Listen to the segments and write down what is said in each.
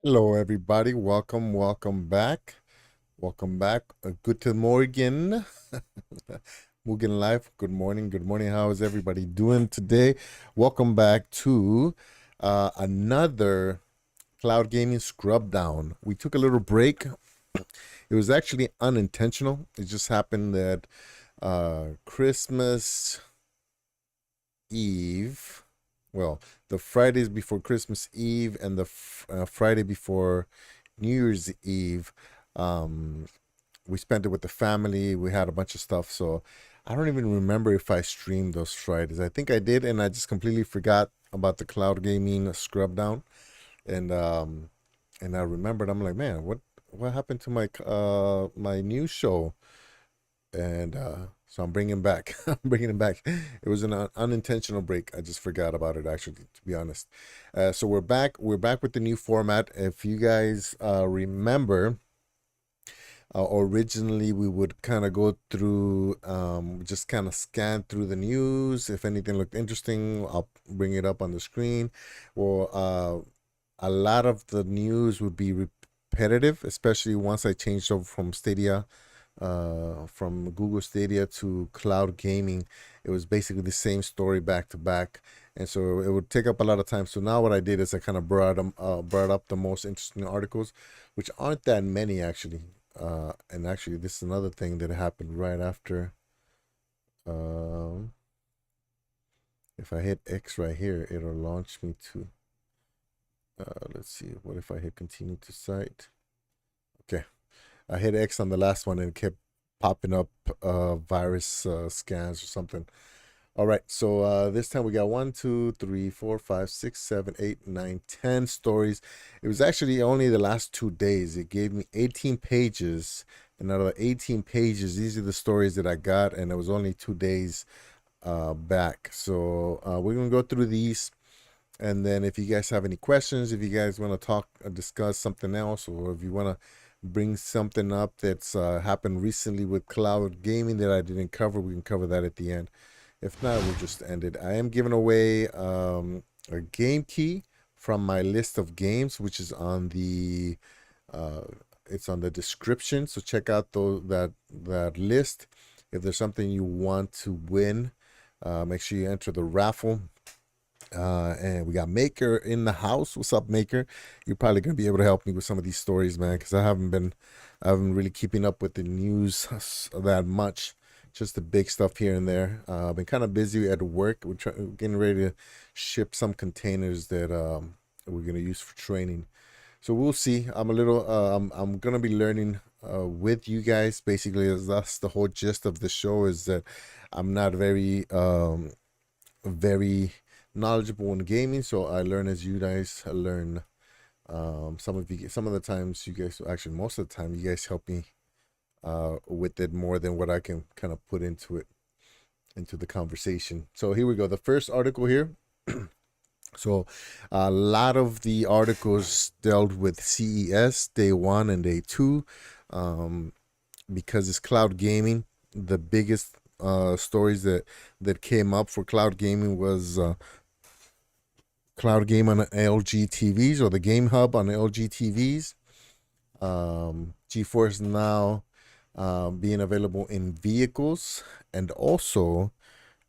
Hello, everybody. Welcome back. Welcome back. Guten Morgen. Morgen Life. Good morning. Good morning. How is everybody doing today? Welcome back to another Cloud Gaming Scrub Down. We took a little break. It was actually unintentional. It just happened that Christmas Eve, well, the Fridays before Christmas Eve and the Friday before New Year's Eve, um, we spent it with the family. We had a bunch of stuff, so I don't even remember if I streamed those Fridays. I think I did, and I just completely forgot about the cloud gaming scrub down. And I remembered. I'm like, man, what happened to my new show? And so I'm bringing back. I'm bringing it back. It was an unintentional break. I just forgot about it, actually, to be honest. So we're back. We're back with the new format. If you guys remember, originally we would kind of go through, just kind of scan through the news. If anything looked interesting, I'll bring it up on the screen. Or a lot of the news would be repetitive, especially once I changed over from Stadia, from Google Stadia to cloud gaming. It was basically the same story back to back, and so it would take up a lot of time. So now what I did is I kind of brought up the most interesting articles, which aren't that many actually. And actually, this is another thing that happened right after. Um, if I hit X right here, it'll launch me to. Let's see. What if I hit continue to site? Okay, I hit X on the last one and it kept popping up virus scans or something. All right, so this time we got 10 stories. It was actually only the last 2 days. It gave me 18 pages, and out of the 18 pages, these are the stories that I got, and it was only 2 days back. So we're gonna go through these, and then if you guys have any questions, if you guys want to talk, discuss something else, or if you want to bring something up that's happened recently with cloud gaming that I didn't cover, we can cover that at the end. If not, we'll just end it. I am giving away a game key from my list of games, which is on the uh, it's on the description. So check out that list. If there's something you want to win, make sure you enter the raffle. And we got Maker in the house. What's up, Maker? You're probably gonna be able to help me with some of these stories, man, because I haven't really keeping up with the news that much. Just the big stuff here and there. I've been kind of busy at work. We're getting ready to ship some containers that we're gonna use for training. So we'll see. I'm gonna be learning with you guys. Basically, that's the whole gist of the show. Is that I'm not very knowledgeable in gaming, so I learn as you guys learn. Some of the times you guys, actually most of the time, you guys help me with it more than what I can kind of put into it, into the conversation. So here we go. The first article here. So a lot of the articles dealt with CES day one and day two, um, because it's cloud gaming. The biggest stories that came up for cloud gaming was cloud game on LG TVs, or the Game Hub on LG TVs. GeForce Now being available in vehicles, and also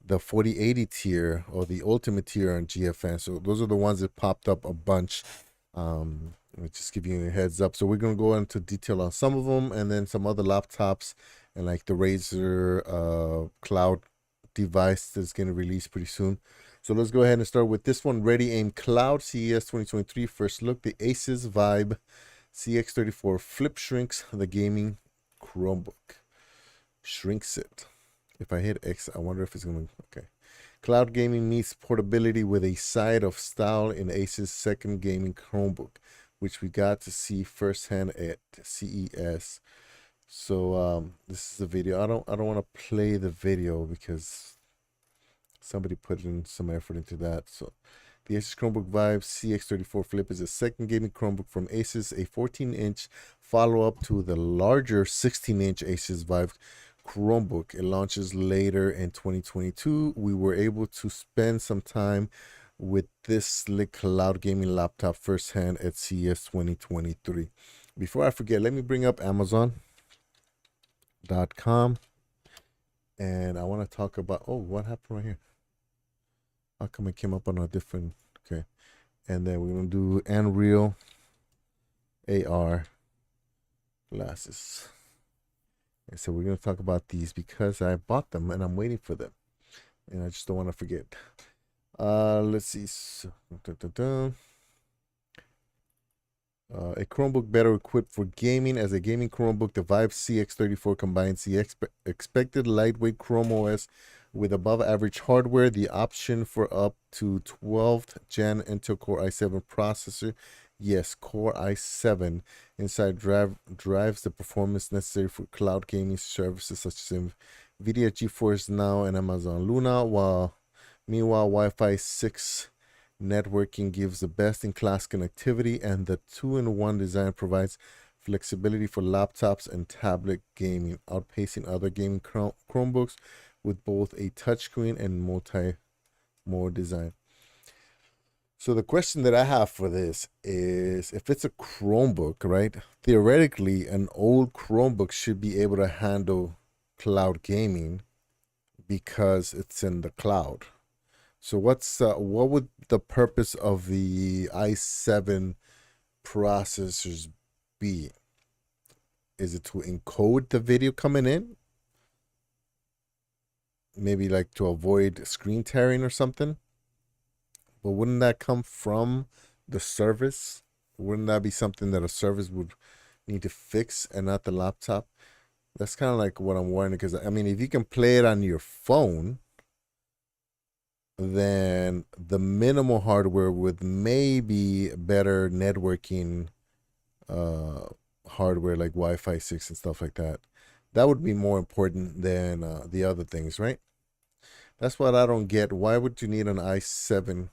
the 4080 tier or the ultimate tier on GFN. So those are the ones that popped up a bunch. Let me just give you a heads up. So we're gonna go into detail on some of them, and then some other laptops, and like the Razer cloud device that's gonna release pretty soon. So let's go ahead and start with this one. Ready Aim Cloud CES 2023 first look. The Asus Vibe CX34 flip shrinks the gaming Chromebook. Shrinks it. If I hit X, I wonder if it's gonna. Okay. Cloud gaming meets portability with a side of style in Asus second gaming Chromebook, which we got to see firsthand at CES. So this is a video. I don't want to play the video because somebody put in some effort into that. So the Asus Chromebook Vive CX34 Flip is a second gaming Chromebook from Asus, a 14-inch follow-up to the larger 16-inch Asus Vive Chromebook. It launches later in 2022. We were able to spend some time with this slick cloud gaming laptop firsthand at CES 2023. Before I forget, let me bring up Amazon.com, and I want to talk about, oh, what happened right here? How come it came up on a different, okay. And then we're going to do Unreal AR glasses. And so we're going to talk about these because I bought them and I'm waiting for them. And I just don't want to forget. Let's see. So, a Chromebook better equipped for gaming. As a gaming Chromebook, the Vive CX34 combines the expected lightweight Chrome OS with above average hardware, the option for up to 12th gen Intel Core i7 processor. Yes, Core i7 inside drives the performance necessary for cloud gaming services such as NVIDIA GeForce Now and Amazon Luna, meanwhile Wi-Fi 6 networking gives the best-in-class connectivity, and the two-in-one design provides flexibility for laptops and tablet gaming, outpacing other gaming Chromebooks with both a touchscreen and multi-mode design. So the question that I have for this is, if it's a Chromebook, right? Theoretically, an old Chromebook should be able to handle cloud gaming because it's in the cloud. So what would the purpose of the i7 processors be? Is it to encode the video coming in? Maybe like to avoid screen tearing or something? But wouldn't that come from the service? Wouldn't that be something that a service would need to fix and not the laptop? That's kind of like what I'm wondering, because I mean, if you can play it on your phone, then the minimal hardware with maybe better networking hardware like Wi-Fi 6 and stuff like that, that would be more important than the other things, right? That's what I don't get. Why would you need an i7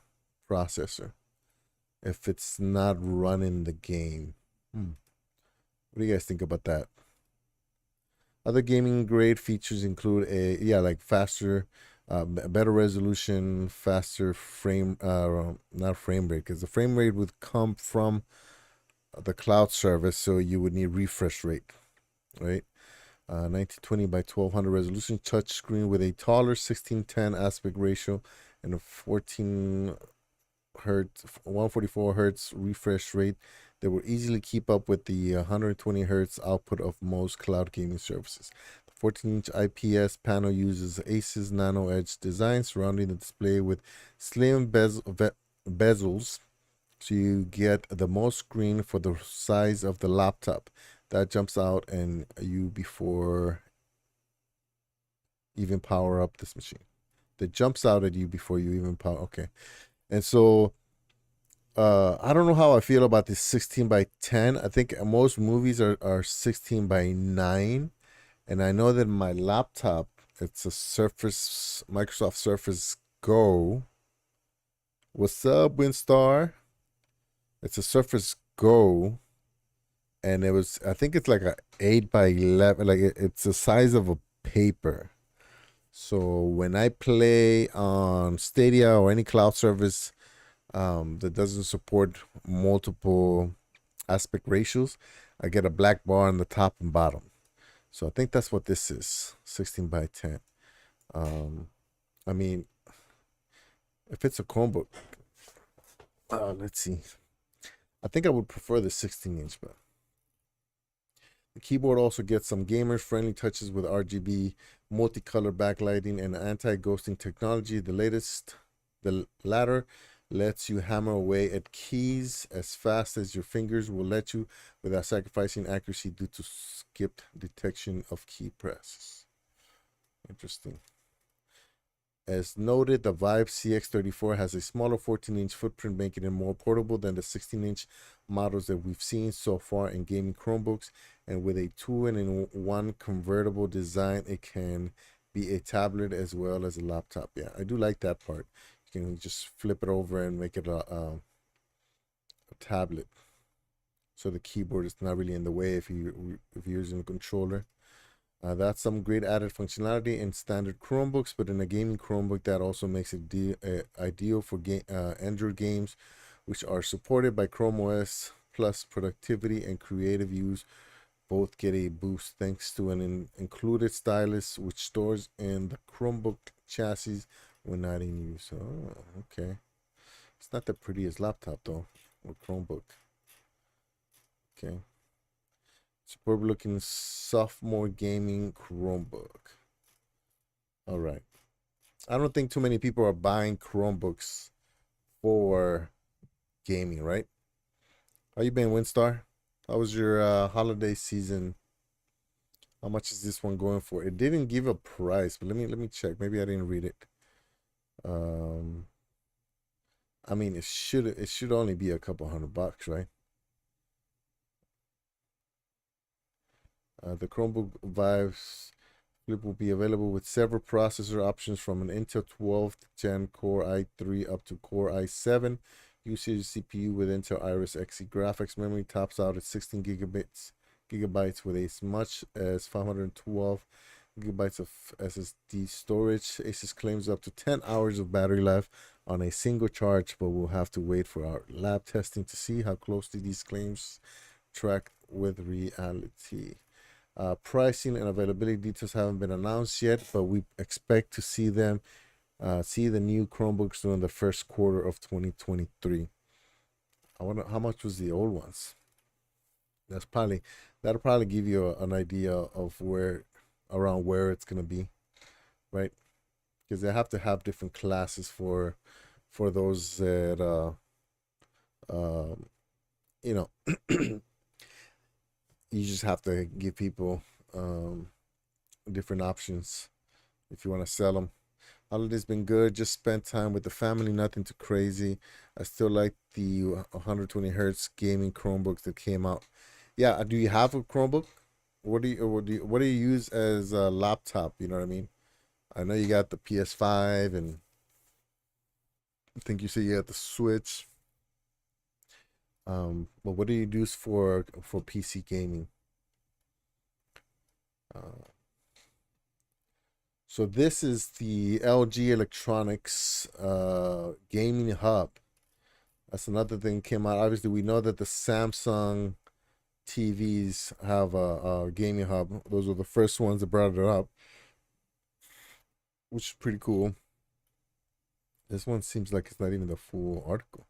processor if it's not running the game? What do you guys think about that? Other gaming grade features include like faster, better resolution, faster frame, not frame rate, because the frame rate would come from the cloud service, so you would need refresh rate, right? 1920 by 1200 resolution touchscreen with a taller 16:10 aspect ratio and a 144 hertz refresh rate that will easily keep up with the 120 hertz output of most cloud gaming services. The 14-inch IPS panel uses Asus Nano Edge design, surrounding the display with slim bezels, so you get the most screen for the size of the laptop. That jumps out and you before even power up this machine. That jumps out at you before you even power. Okay. And so I don't know how I feel about this 16 by 10. I think most movies are 16 by 9. And I know that my laptop, it's a Microsoft Surface Go. What's up, Winstar? It's a Surface Go. And it was, I think it's like a 8 by 11. Like it's the size of a paper. So when I play on Stadia or any cloud service that doesn't support multiple aspect ratios, I get a black bar on the top and bottom. So I think that's what this is, 16 by 10. I mean, if it's a Chromebook, let's see. I think I would prefer the 16-inch, but the keyboard also gets some gamer-friendly touches with RGB, multicolor backlighting, and anti-ghosting technology. The latter lets you hammer away at keys as fast as your fingers will let you, without sacrificing accuracy due to skipped detection of key presses. Interesting. As noted, the Vive CX34 has a smaller 14-inch footprint, making it more portable than the 16-inch models that we've seen so far in gaming Chromebooks. And with a 2-in-1 convertible design, it can be a tablet as well as a laptop. Yeah, I do like that part. You can just flip it over and make it a tablet, so the keyboard is not really in the way if you're using a controller. That's some great added functionality in standard Chromebooks, but in a gaming Chromebook, that also makes it ideal for Android games, which are supported by Chrome OS Plus. Productivity and creative use both get a boost thanks to an included stylus, which stores in the Chromebook chassis when not in use. Oh, okay. It's not the prettiest laptop though, or Chromebook. Okay. Superb looking sophomore gaming Chromebook. All right. I don't think too many people are buying Chromebooks for gaming, right? How you been, Winstar? How was your holiday season? How much is this one going for? It didn't give a price, but let me check. Maybe I didn't read it. Um, I mean, it should only be a couple $100, right? The Chromebook Vives Flip will be available with several processor options from an Intel 12th Gen Core i3 up to Core i7. Usage CPU with Intel Iris Xe graphics. Memory tops out at 16 gigabytes with as much as 512 gigabytes of SSD storage. Asus claims up to 10 hours of battery life on a single charge, but we'll have to wait for our lab testing to see how closely these claims track with reality. Pricing and availability details haven't been announced yet, but we expect to see the new Chromebooks during the first quarter of 2023. I wonder how much was the old ones. That'll probably give you an idea of where it's gonna be, right? Because they have to have different classes for those that you know you just have to give people different options if you want to sell them. Holiday's been good. Just spent time with the family. Nothing too crazy. I still like the 120 hertz gaming Chromebooks that came out. Yeah. Do you have a Chromebook? What do you use as a laptop? You know what I mean? I know you got the PS5, and I think you said you got the Switch. But what do you use for PC gaming? Uh, so this is the LG Electronics gaming hub. That's another thing came out. Obviously, we know that the Samsung TVs have a gaming hub. Those were the first ones that brought it up, which is pretty cool. This one seems like it's not even the full article.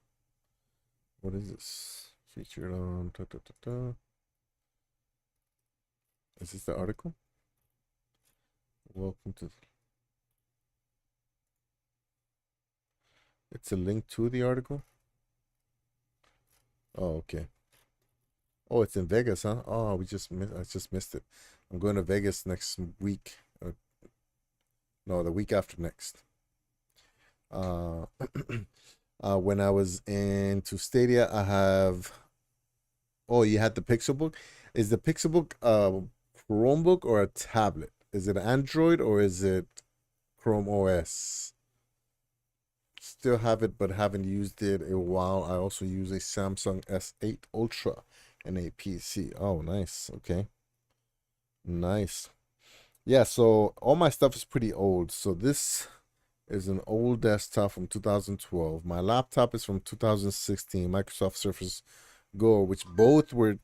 What is this? Featured on. Da, da, da, da. Is this the article? Welcome to. It's a link to the article. Oh, okay. Oh, it's in Vegas, huh? Oh, I just missed it. I'm going to Vegas next week. No, the week after next. Uh, when I was into Stadia, I have. Oh, you had the Pixelbook. Is the Pixelbook a Chromebook or a tablet? Is it Android or is it Chrome OS? Still have it, but haven't used it in a while. I also use a Samsung S8 Ultra and a PC. Oh, nice. Okay, nice. Yeah, so all my stuff is pretty old. So this is an old desktop from 2012. My laptop is from 2016, Microsoft Surface Go, which both were,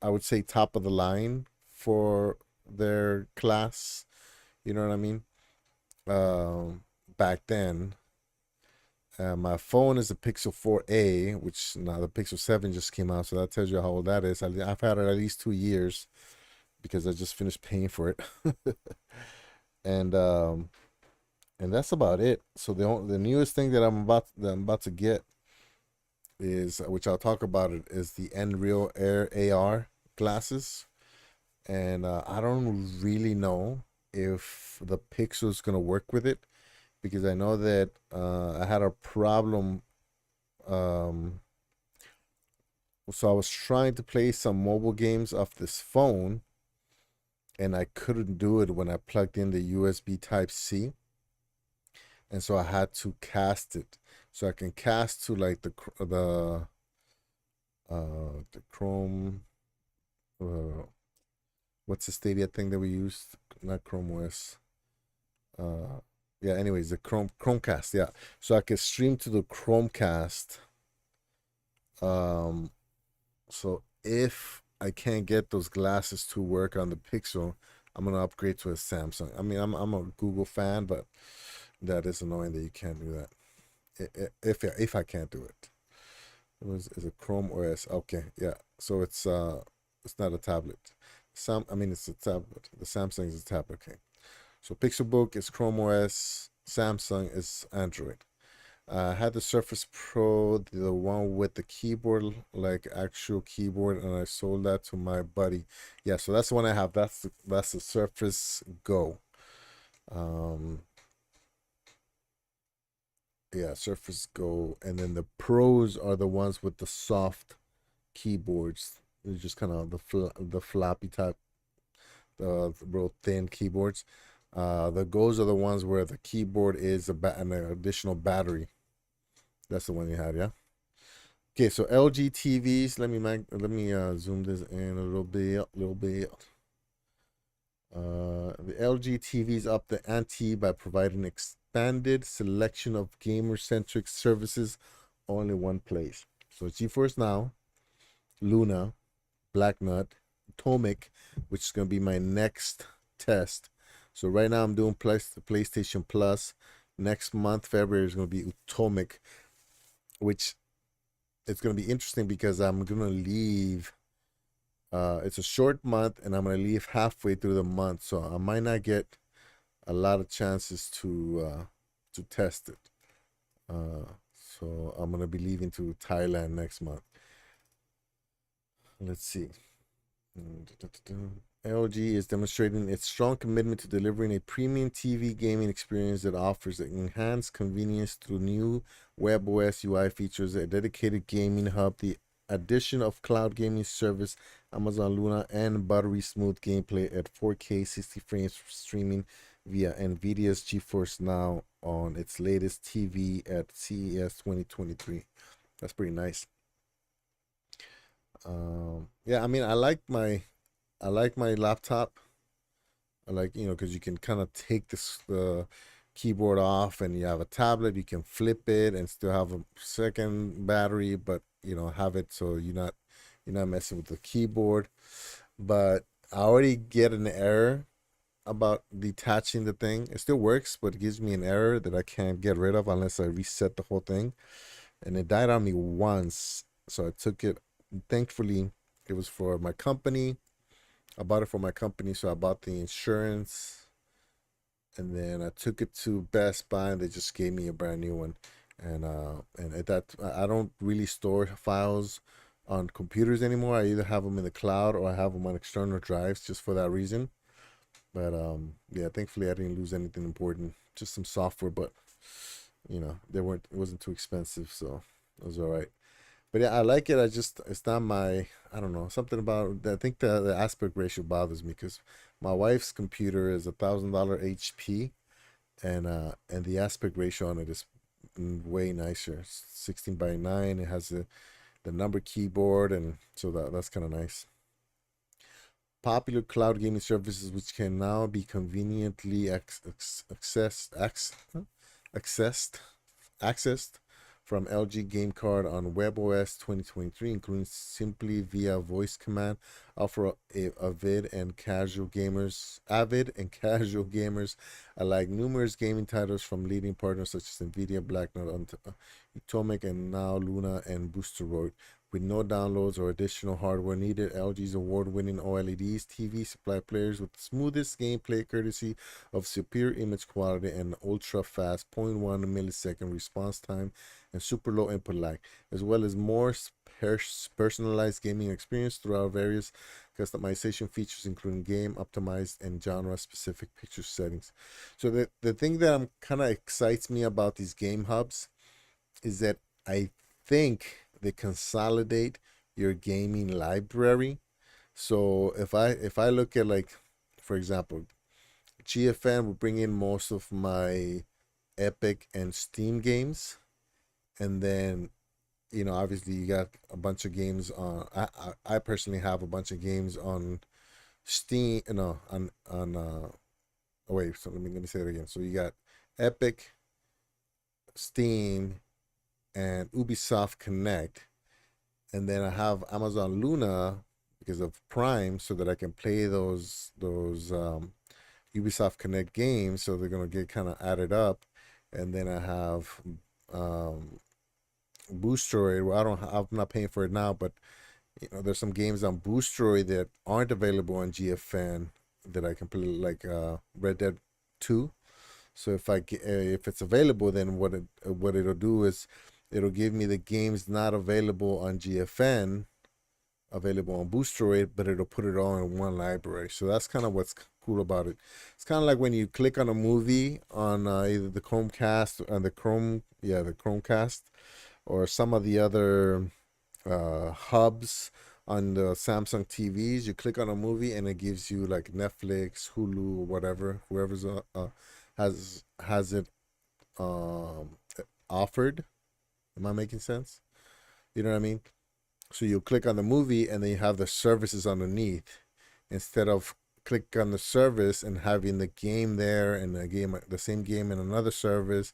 I would say, top of the line for their class. You know what I mean? Back then. My phone is a Pixel 4a, which now the Pixel 7 just came out, so that tells you how old that is. I've had it at least 2 years because I just finished paying for it, and that's about it. So the newest thing that I'm about to get is, which I'll talk about it, is the Nreal Air AR glasses, and I don't really know if the Pixel is gonna work with it because I know that I had a problem. Um, so I was trying to play some mobile games off this phone, and I couldn't do it when I plugged in the USB Type C, and so I had to cast it. So I can cast to like the Chrome, uh, what's the Stadia thing that we used? Not Chrome OS. Uh, yeah. Anyways, the Chromecast. Yeah. So I could stream to the Chromecast. Um, so if I can't get those glasses to work on the Pixel, I'm gonna upgrade to a Samsung. I mean, I'm a Google fan, but that is annoying that you can't do that. If I can't do it, is it Chrome OS? Okay, yeah. So it's not a tablet. I mean it's a tablet. The Samsung is a tablet. Okay. So Pixelbook is Chrome OS. Samsung is Android. I had the Surface Pro, the one with the keyboard, like actual keyboard, and I sold that to my buddy. Yeah, so that's the one I have. That's the Surface Go. Um, yeah, Surface Go, and then the Pros are the ones with the soft keyboards. It's just kind of the floppy type, the real thin keyboards. The Go's are the ones where the keyboard is an additional battery. That's the one you had, yeah. Okay, so LG TVs. Let me zoom this in a little bit. The LG TVs up the ante by providing expanded selection of gamer-centric services all in one place. So GeForce Now, Luna, Blacknut, Atomic, which is gonna be my next test. So right now I'm doing PlayStation Plus. Next month, February, is gonna be Atomic, which it's gonna be interesting because I'm gonna leave. It's a short month, and I'm gonna leave halfway through the month, so I might not get a lot of chances to test it. So I'm gonna be leaving to Thailand next month. Let's see. LG is demonstrating its strong commitment to delivering a premium TV gaming experience that offers enhanced convenience through new WebOS UI features, a dedicated gaming hub, the addition of cloud gaming service, Amazon Luna, and buttery smooth gameplay at 4K 60 frames streaming via NVIDIA's GeForce Now on its latest TV at CES 2023. That's pretty nice. Yeah, I mean, I like my laptop. I like, because you can kind of take the keyboard off, and you have a tablet. You can flip it and still have a second battery, but have it so you're not messing with the keyboard. But I already get an error about detaching the thing. It still works, but it gives me an error that I can't get rid of unless I reset the whole thing. And it died on me once, so I took it. Thankfully, it was for my company. I bought it for my company, so I bought the insurance, and then I took it to Best Buy, and they just gave me a brand new one. And at that, I don't really store files on computers anymore. I either have them in the cloud or I have them on external drives, just for that reason. But yeah, thankfully I didn't lose anything important, just some software, but it wasn't too expensive, so it was all right. But yeah, I like it. It's not I don't know, something about, I think the aspect ratio bothers me because my wife's computer is $1,000 HP, and the aspect ratio on it is way nicer. It's 16:9. It has the number keyboard, and so that's kind of nice. Popular cloud gaming services which can now be conveniently accessed accessed from LG Game Card on WebOS 2023, including simply via voice command, offer avid and casual gamers alike numerous gaming titles from leading partners such as Nvidia, Blacknut, Atomic, and now Luna and Boosteroid. With no downloads or additional hardware needed, LG's award-winning OLEDs TV supply players with the smoothest gameplay courtesy of superior image quality and ultra-fast 0.1 millisecond response time and super low input lag, as well as more personalized gaming experience throughout various customization features, including game optimized and genre-specific picture settings. So the thing that kind of excites me about these game hubs is that I think they consolidate your gaming library. So if I look at, like, for example, GFN will bring in most of my Epic and Steam games, and then obviously you got a bunch of games on. I personally have a bunch of games on Steam, no, on oh wait, so let me say it again. So you got Epic, Steam, and Ubisoft Connect, and then I have Amazon Luna because of Prime, so that I can play those Ubisoft Connect games. So they're gonna get kind of added up, and then I have um, Boostroid. Well, I'm not paying for it now, but there's some games on Boostroid that aren't available on GFN that I can play, like Red Dead 2. So if it's available, then what it'll do is it'll give me the games not available on GFN available on Boostroid, but it'll put it all in one library. So that's kind of what's cool about it. It's kind of like when you click on a movie on either the Chromecast and the Chromecast, or some of the other hubs on the Samsung TVs. You click on a movie and it gives you like Netflix, Hulu, or whatever, whoever's has it um, offered. Am I making sense? You know what I mean? So you click on the movie and then you have the services underneath, instead of click on the service and having the game there and the same game in another service.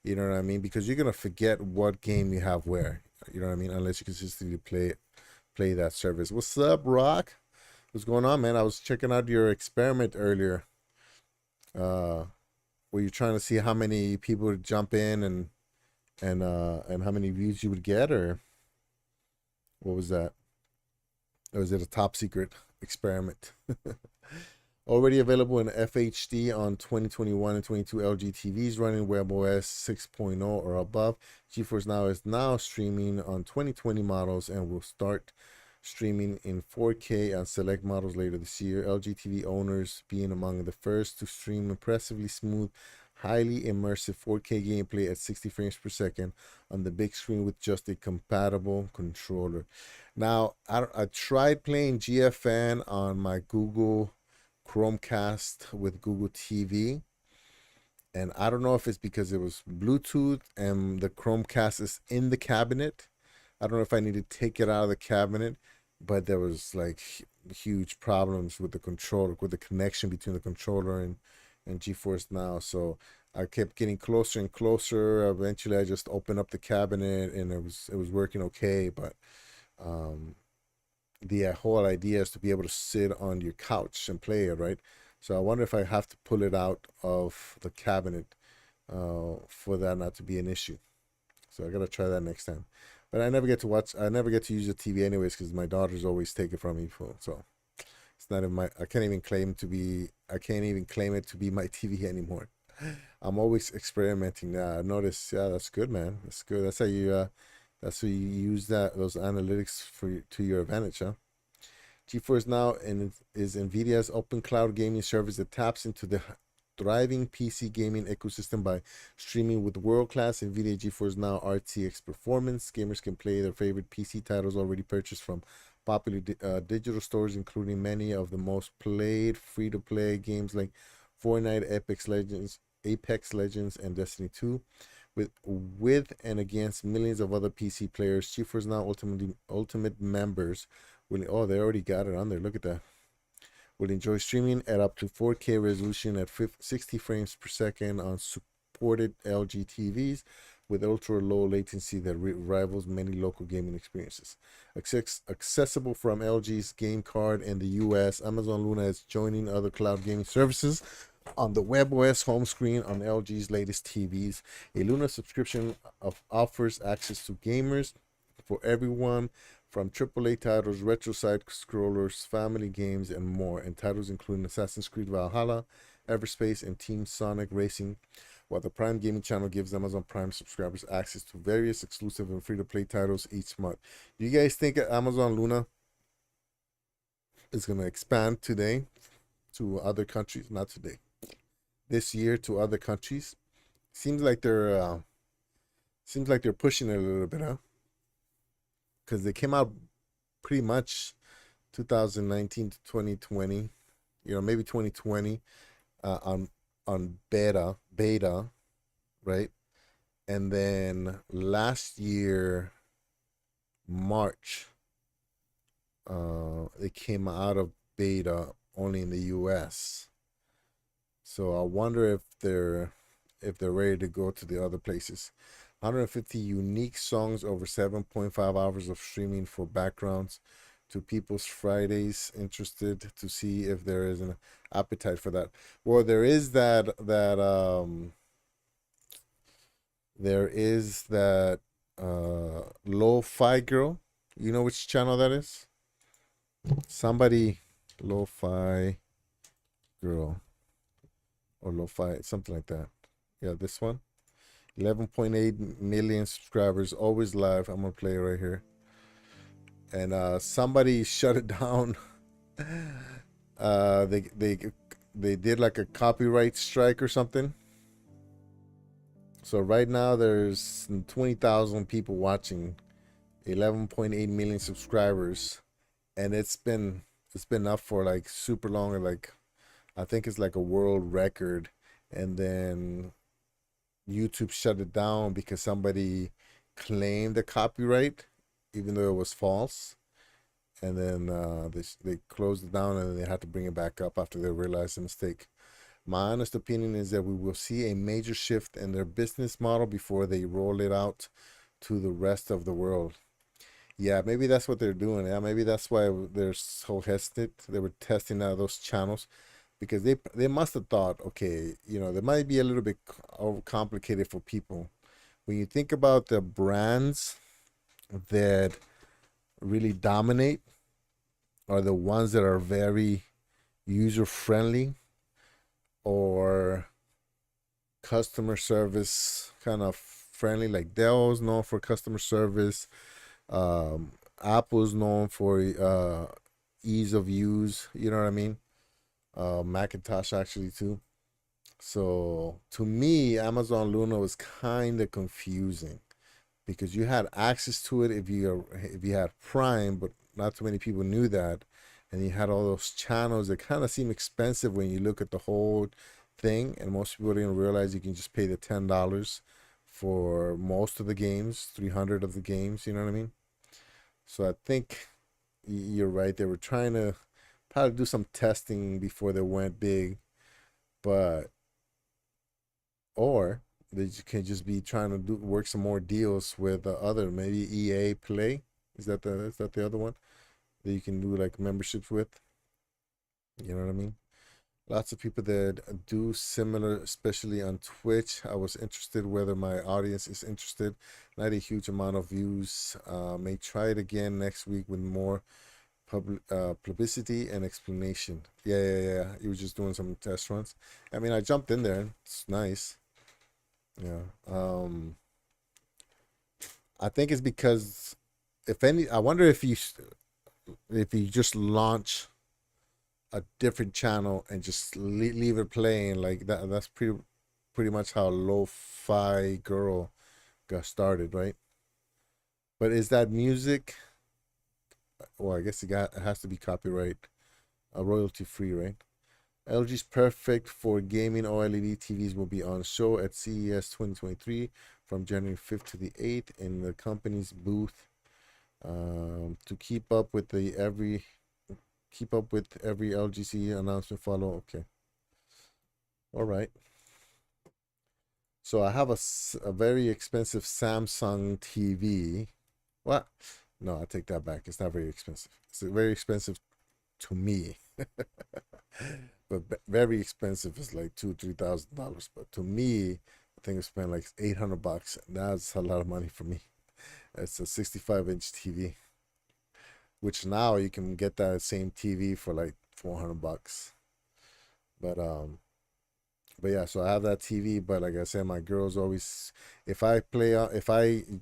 You know what I mean? Because you're gonna forget what game you have where. You know what I mean? Unless you consistently play that service. What's up, Rock? What's going on, man? I was checking out your experiment earlier. Uh, were you trying to see how many people would jump in and how many views you would get, or what was that? Or was it a top secret experiment? Already available in FHD on 2021 and 22 LG TVs running WebOS 6.0 or above. GeForce Now is now streaming on 2020 models and will start streaming in 4K on select models later this year. LG TV owners being among the first to stream impressively smooth, highly immersive 4K gameplay at 60 frames per second on the big screen with just a compatible controller. Now, I tried playing GFN on my Google Chromecast with Google TV, and I don't know if it's because it was Bluetooth and the Chromecast is in the cabinet. I don't know if I need to take it out of the cabinet, but there was like huge problems with the controller, with the connection between the controller and GeForce Now. So I kept getting closer and closer. Eventually, I just opened up the cabinet and it was working okay. But um, the whole idea is to be able to sit on your couch and play it, right? So I wonder if I have to pull it out of the cabinet for that not to be an issue. So I gotta try that next time. But I never get to watch. I never get to use the TV anyways because my daughters always take it from me. So it's not in my. I can't even claim to be. I can't even claim it to be my TV anymore. I'm always experimenting now. I noticed. Yeah, that's good, man. That's good. That's how you. That's how you use those analytics to your advantage, huh? GeForce Now is NVIDIA's open cloud gaming service that taps into the thriving PC gaming ecosystem by streaming with world-class NVIDIA GeForce Now RTX performance. Gamers can play their favorite PC titles already purchased from popular digital stores, including many of the most played free-to-play games like Fortnite, Apex Legends, and Destiny 2. With and against millions of other PC players, GeForce Now Ultimate members they already got it on there. Look at that. Will enjoy streaming at up to 4K resolution at 60 frames per second on supported LG TVs with ultra low latency that rivals many local gaming experiences. Accessible from LG's game card in the US, Amazon Luna is joining other cloud gaming services on the WebOS home screen on LG's latest TVs. A Luna subscription offers access to gamers for everyone, from AAA titles, retro side scrollers, family games, and more, and titles including Assassin's Creed Valhalla, Everspace, and Team Sonic Racing, while the Prime Gaming channel gives Amazon Prime subscribers access to various exclusive and free-to-play titles each month. Do you guys think Amazon Luna is going to expand today to other countries? Not today. This year to other countries? Seems like they're pushing it a little bit, huh? Because they came out pretty much 2019 to 2020, maybe 2020 on beta, right? And then last year, March, it came out of beta only in the US. So I wonder if they're ready to go to the other places. 150 unique songs over 7.5 hours of streaming for backgrounds to people's Fridays. Interested to see if there is an appetite for that. Well, there is that Lo-Fi Girl. You know which channel that is? Somebody Lo-Fi Girl or Lo-Fi, something like that. Yeah, this one. 11.8 million subscribers, always live. I'm gonna play it right here. And somebody shut it down. They did like a copyright strike or something. So right now there's 20,000 people watching, 11.8 million subscribers, and it's been up for like super long, like I think it's like a world record. And then YouTube shut it down because somebody claimed the copyright, even though it was false. And then they closed it down, and then they had to bring it back up after they realized the mistake. My honest opinion is that we will see a major shift in their business model before they roll it out to the rest of the world. Yeah, maybe that's what they're doing. Yeah, maybe that's why they're so hesitant. They were testing out those channels because they must have thought, okay, they might be a little bit complicated for people. When you think about the brands that really dominate are the ones that are very user friendly or customer service kind of friendly, like Dell's known for customer service. Apple's known for ease of use. You know what I mean? Macintosh actually too. So to me, Amazon Luna was kind of confusing because you had access to it if you had Prime, but not too many people knew that. And you had all those channels that kind of seem expensive when you look at the whole thing, and most people didn't realize you can just pay the $10 for most of the games, 300 of the games. You know what I mean? So I think you're right. They were trying to probably do some testing before they went big, but or they can just be trying to work some more deals with other, maybe EA Play. Is that the other one that you can do like memberships with? You know what I mean? Lots of people that do similar, especially on Twitch. I was interested whether my audience is interested. Not a huge amount of views. May try it again next week with more publicity and explanation. Yeah. You were just doing some test runs. I mean, I jumped in there. It's nice. Yeah. I think it's because I wonder if you just launch a different channel and just leave it playing like that. That's pretty much how Lo-Fi Girl got started, right? But is that music? Well, I guess it has to be copyright, royalty free, right? LG's perfect for gaming. OLED TVs will be on show at CES 2023 from January 5th to the 8th in the company's booth. To keep up with every LGC announcement, follow. Okay, all right. So I have a very expensive Samsung TV. What? No, I take that back. It's not very expensive. It's very expensive to me. But very expensive is like $2,000-$3,000. But to me, I think I spent like $800. That's a lot of money for me. It's a 65-inch TV, which now you can get that same TV for like $400. But yeah, so I have that TV, but like I said, my girls always, if I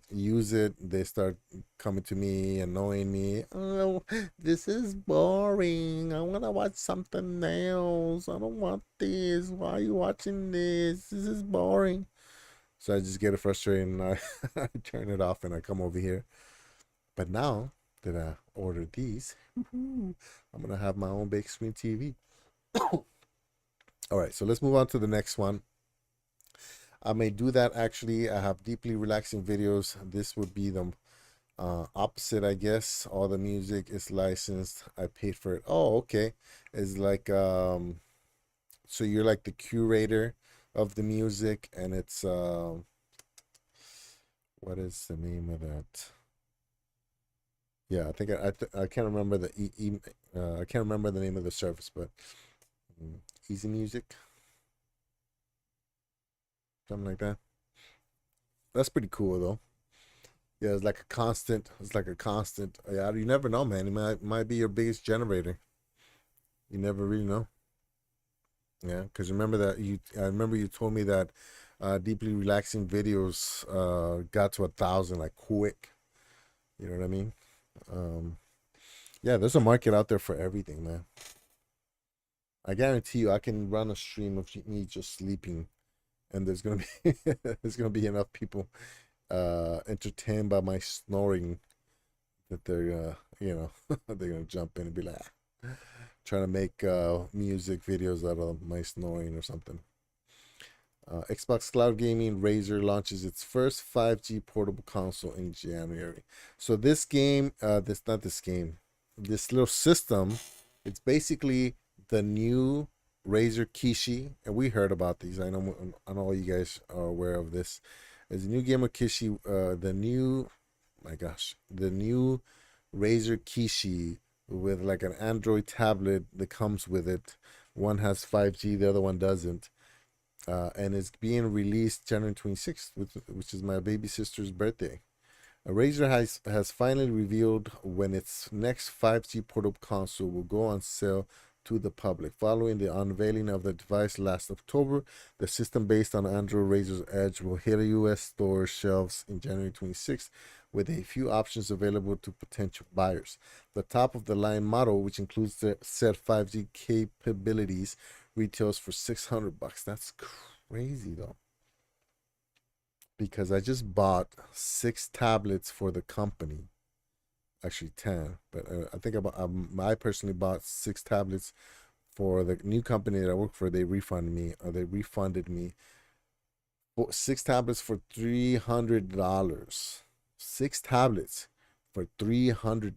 use it, they start coming to me, annoying me. Oh, this is boring. I want to watch something else. I don't want this. Why are you watching this? This is boring. So I just get frustrated and I turn it off and I come over here. But now that I ordered these, I'm gonna have my own big screen TV. All right, so let's move on to the next one. I may do that actually. I have deeply relaxing videos. This would be Opposite, I guess. All the music is licensed. I paid for it. Oh, okay. It's like so you're like the curator of the music, and it's what is the name of that? Yeah, I think I can't remember the I can't remember the name of the service, but mm, Easy Music, something like that. That's pretty cool though. Yeah, it's like a constant. It's like a constant. Yeah, you never know, man. It might be your biggest generator. You never really know. Yeah, because remember that I remember you told me that deeply relaxing videos got to 1,000 like quick. You know what I mean? Um, yeah, there's a market out there for everything, man. I guarantee you, I can run a stream of me just sleeping, and there's gonna be there's gonna be enough people entertained by my snoring that they're they're gonna jump in and be like trying to make music videos out of my snoring or something. Xbox Cloud Gaming Razer launches its first 5G portable console in January. So this game, this not this game, this little system, it's basically the new Razer Kishi, and we heard about these. I know you guys are aware of this. As a new gamer Kishi, the new, my gosh, the new Razer Kishi with like an Android tablet that comes with it. One has 5G, the other one doesn't, and it's being released January 26th, which is my baby sister's birthday. Razer has finally revealed when its next 5G portable console will go on sale to the public. Following the unveiling of the device last October, the system based on Android Razer's Edge will hit US store shelves in January 26th with a few options available to potential buyers. The top of the line model, which includes the said 5G capabilities, retails for $600. That's crazy though, because I just bought 6 tablets for the company. Actually 10, but I think I personally bought 6 tablets for the new company that I work for. They refunded me 6 tablets for $300. 6 tablets for $300.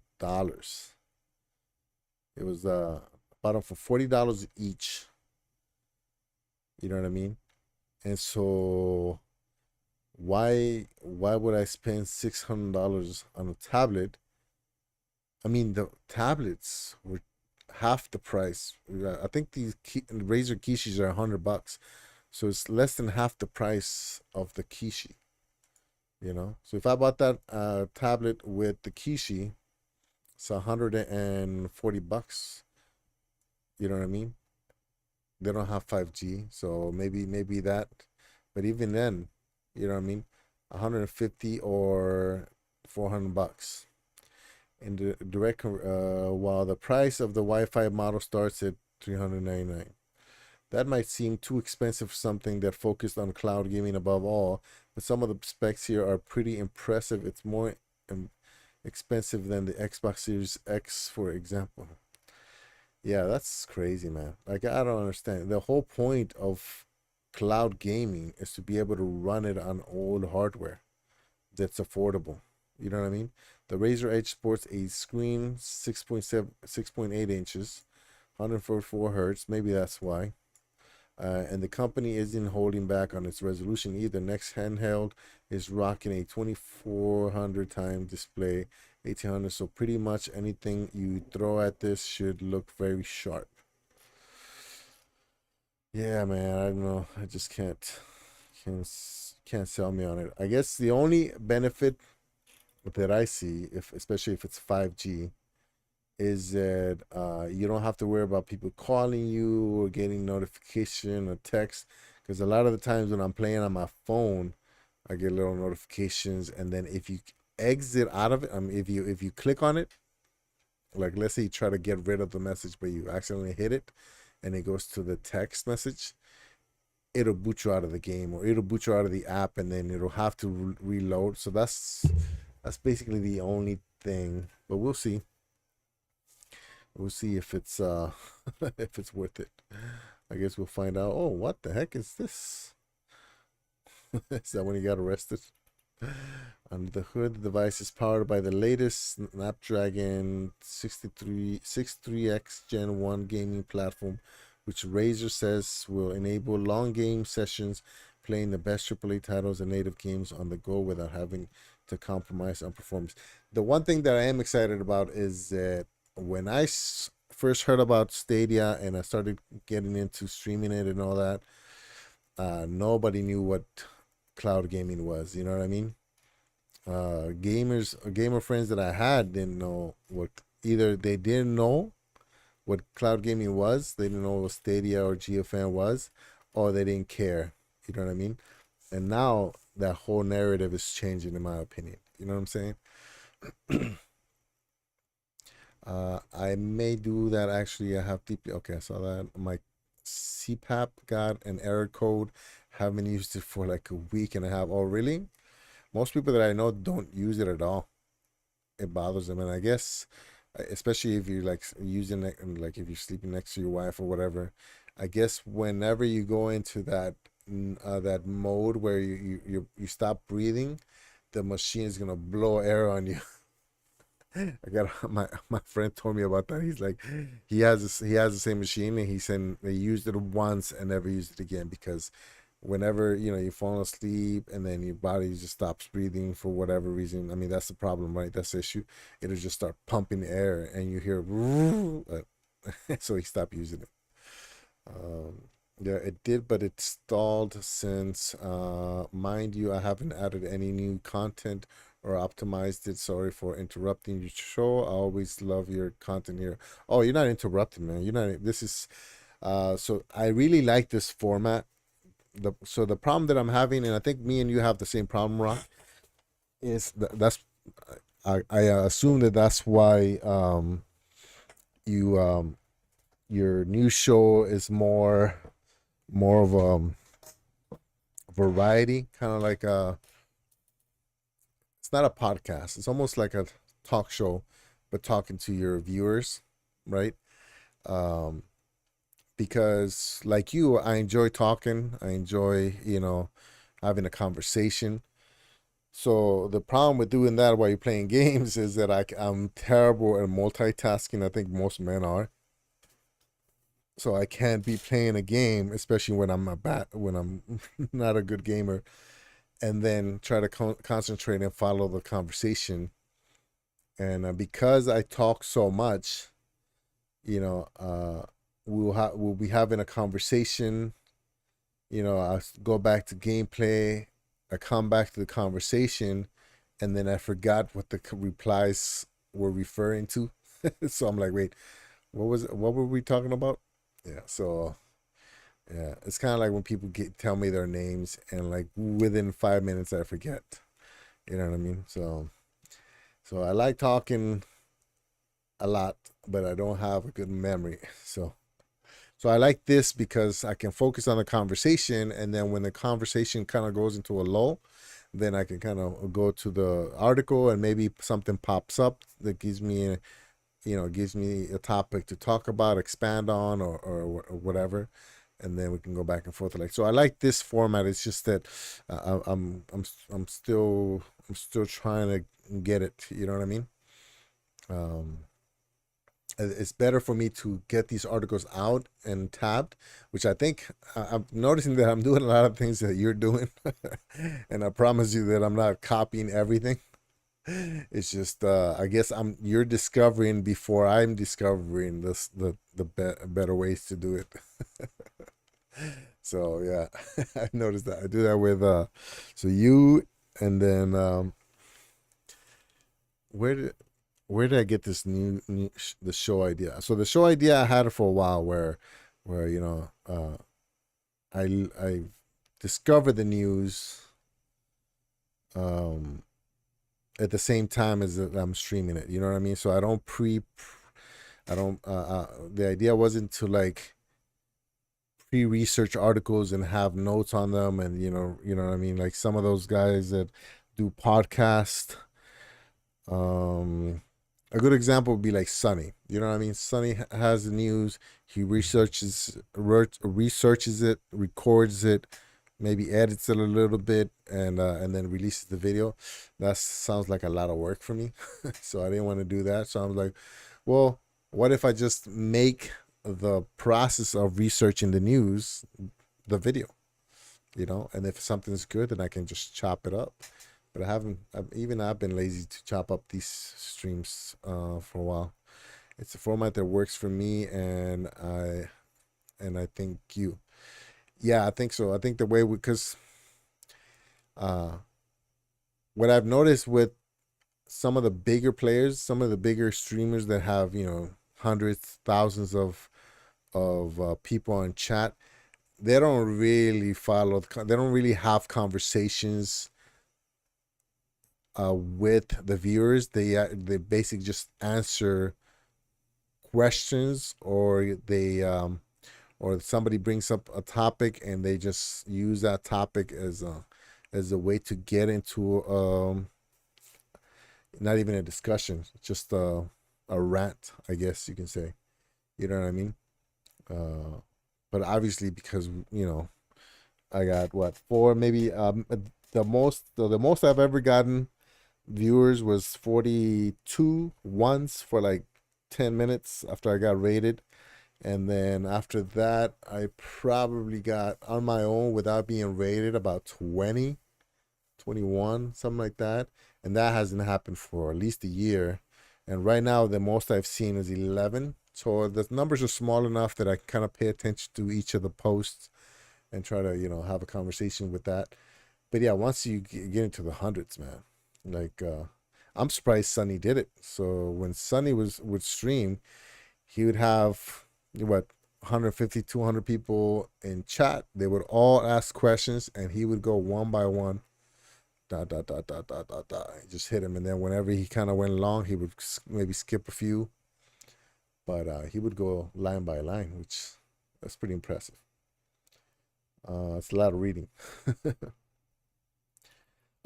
It was bought them for $40 each. You know what I mean? And so why would I spend $600 on a tablet? I mean, the tablets were half the price. I think these Razer Kishis are $100, so it's less than half the price of the Kishi. So if I bought that tablet with the Kishi, it's $140. You know what I mean? They don't have 5G, so maybe that. But even then, you know what I mean? 150 or $400. In the direct, while the price of the Wi-Fi model starts at $399. That might seem too expensive for something that focused on cloud gaming above all, but some of the specs here are pretty impressive. It's more expensive than the Xbox Series X, for example. Yeah, that's crazy, man. Like, I don't understand. The whole point of cloud gaming is to be able to run it on old hardware that's affordable. You know what I mean? The Razer Edge sports a screen 6.7, 6.8 inches, 144 hertz. Maybe that's why. And the company isn't holding back on its resolution either. Next handheld is rocking a 2400 times display, 1800. So pretty much anything you throw at this should look very sharp. Yeah, man. I don't know. I just can't can't sell me on it. I guess the only benefit that I see, if especially if it's 5G, is that you don't have to worry about people calling you or getting notification or text. Because a lot of the times when I'm playing on my phone, I get little notifications, and then if you exit out of it, if you click on it, like let's say you try to get rid of the message, but you accidentally hit it, and it goes to the text message, it'll boot you out of the game or it'll boot you out of the app, and then it'll have to reload. So that's basically the only thing. But we'll see. We'll see if it's if it's worth it. I guess we'll find out. Oh, what the heck is this? Is that when he got arrested? Under the hood, the device is powered by the latest Snapdragon 63X Gen 1 gaming platform, which Razer says will enable long game sessions playing the best AAA titles and native games on the go without having to compromise on performance. The one thing that I am excited about is that when I first heard about Stadia and I started getting into streaming it and all that, nobody knew what cloud gaming was. You know what I mean? Gamer friends that I had didn't know what, either they didn't know what cloud gaming was, they didn't know what Stadia or GFN was, or they didn't care. You know what I mean? And now that whole narrative is changing, in my opinion. You know what I'm saying? I may do that actually. I have deeply. Okay, I saw that. My CPAP got an error code. Haven't used it for like a week and a half. Oh, really? Most people that I know don't use it at all. It bothers them, and I guess, especially if you're like using it, and like if you're sleeping next to your wife or whatever, I guess whenever you go into that mode where you stop breathing, the machine is gonna blow air on you. I got my friend told me about that. He's like, he has the same machine, and he said they used it once and never used it again because whenever you fall asleep and then your body just stops breathing for whatever reason. I mean, that's the problem, right? That's the issue. It'll just start pumping air, and you hear, so he stopped using it. Yeah, it did, but it stalled since, mind you, I haven't added any new content or optimized it. Sorry for interrupting your show. I always love your content here. Oh, you're not interrupting, man. You're not. This is, so I really like this format. So the problem that I'm having, and I think me and you have the same problem, Rock, is that's I assume that that's why you your new show is more of variety, kind of like a, it's not a podcast. It's almost like a talk show, but talking to your viewers, right? Um, because like you, I enjoy talking. I enjoy, having a conversation. So the problem with doing that while you're playing games is that I'm terrible at multitasking. I think most men are. So I can't be playing a game, especially when I'm not a good gamer, and then try to concentrate and follow the conversation. And because I talk so much, you know, we'll be having a conversation. I go back to gameplay. I come back to the conversation, and then I forgot what the replies were referring to. So I'm like, wait, what were we talking about? Yeah. So yeah, it's kind of like when people tell me their names, and like within 5 minutes I forget. You know what I mean? So I like talking a lot, but I don't have a good memory. So I like this because I can focus on the conversation, and then when the conversation kind of goes into a lull, then I can kind of go to the article, and maybe something pops up that gives me a topic to talk about, expand on, or whatever, and then we can go back and forth. Like, so I like this format. It's just that I'm still trying to get it. You know what I mean? Um, it's better for me to get these articles out and tabbed, which I think I'm noticing that I'm doing a lot of things that you're doing, and I promise you that I'm not copying everything. It's just I guess you're discovering before I'm discovering better ways to do it. So yeah, I noticed that I do that with so you, and then where did where did I get this the show idea? So the show idea I had it for a while, where I discover the news um at the same time as that I'm streaming it. You know what I mean? So I don't the idea wasn't to like pre-research articles and have notes on them, and what I mean, like some of those guys that do podcast. um a good example would be like Sonny. You know what I mean? Sonny has the news. He researches it, records it, maybe edits it a little bit and then releases the video. That sounds like a lot of work for me. So I didn't want to do that. So I was like, well, what if I just make the process of researching the news the video, and if something's good, then I can just chop it up. But I've been lazy to chop up these streams for a while. It's a format that works for me, and I think you. Yeah, I think so. I think the way because uh, what I've noticed with some of the bigger players, some of the bigger streamers that have hundreds, thousands of people on chat, they don't really they don't really have conversations with the viewers. They basically just answer questions, or somebody brings up a topic and they just use that topic as a way to get into not even a discussion, just a rant, I guess you can say. You know what I mean? Uh, but obviously, because I got what, four, maybe the most I've ever gotten viewers was 42 once for like 10 minutes after I got rated. And then after that, I probably got on my own without being rated about 20, 21, something like that. And that hasn't happened for at least a year. And right now, the most I've seen is 11. So the numbers are small enough that I kind of pay attention to each of the posts and try to, have a conversation with that. But yeah, once you get into the hundreds, man, like I'm surprised Sunny did it. So when Sunny would stream, he would have what, 150, 200 people in chat. They would all ask questions, and he would go one by one, dot dot dot dot dot dot dot. Just hit him, and then whenever he kind of went long, he would maybe skip a few, but he would go line by line, which that's pretty impressive. It's a lot of reading.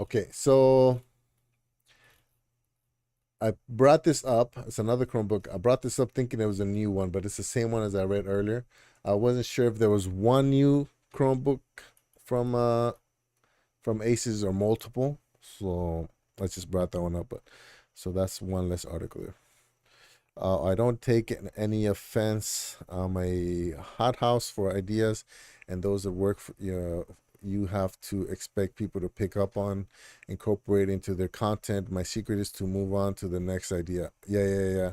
Okay, so I brought this up. It's another Chromebook. I brought this up thinking it was a new one, but it's the same one as I read earlier. I wasn't sure if there was one new Chromebook from Asus or multiple. So I just brought that one up. But so that's one less article there. I don't take any offense. I'm a hothouse for ideas, and those that work for you have to expect people to pick up on, incorporate into their content. My secret is to move on to the next idea. Yeah.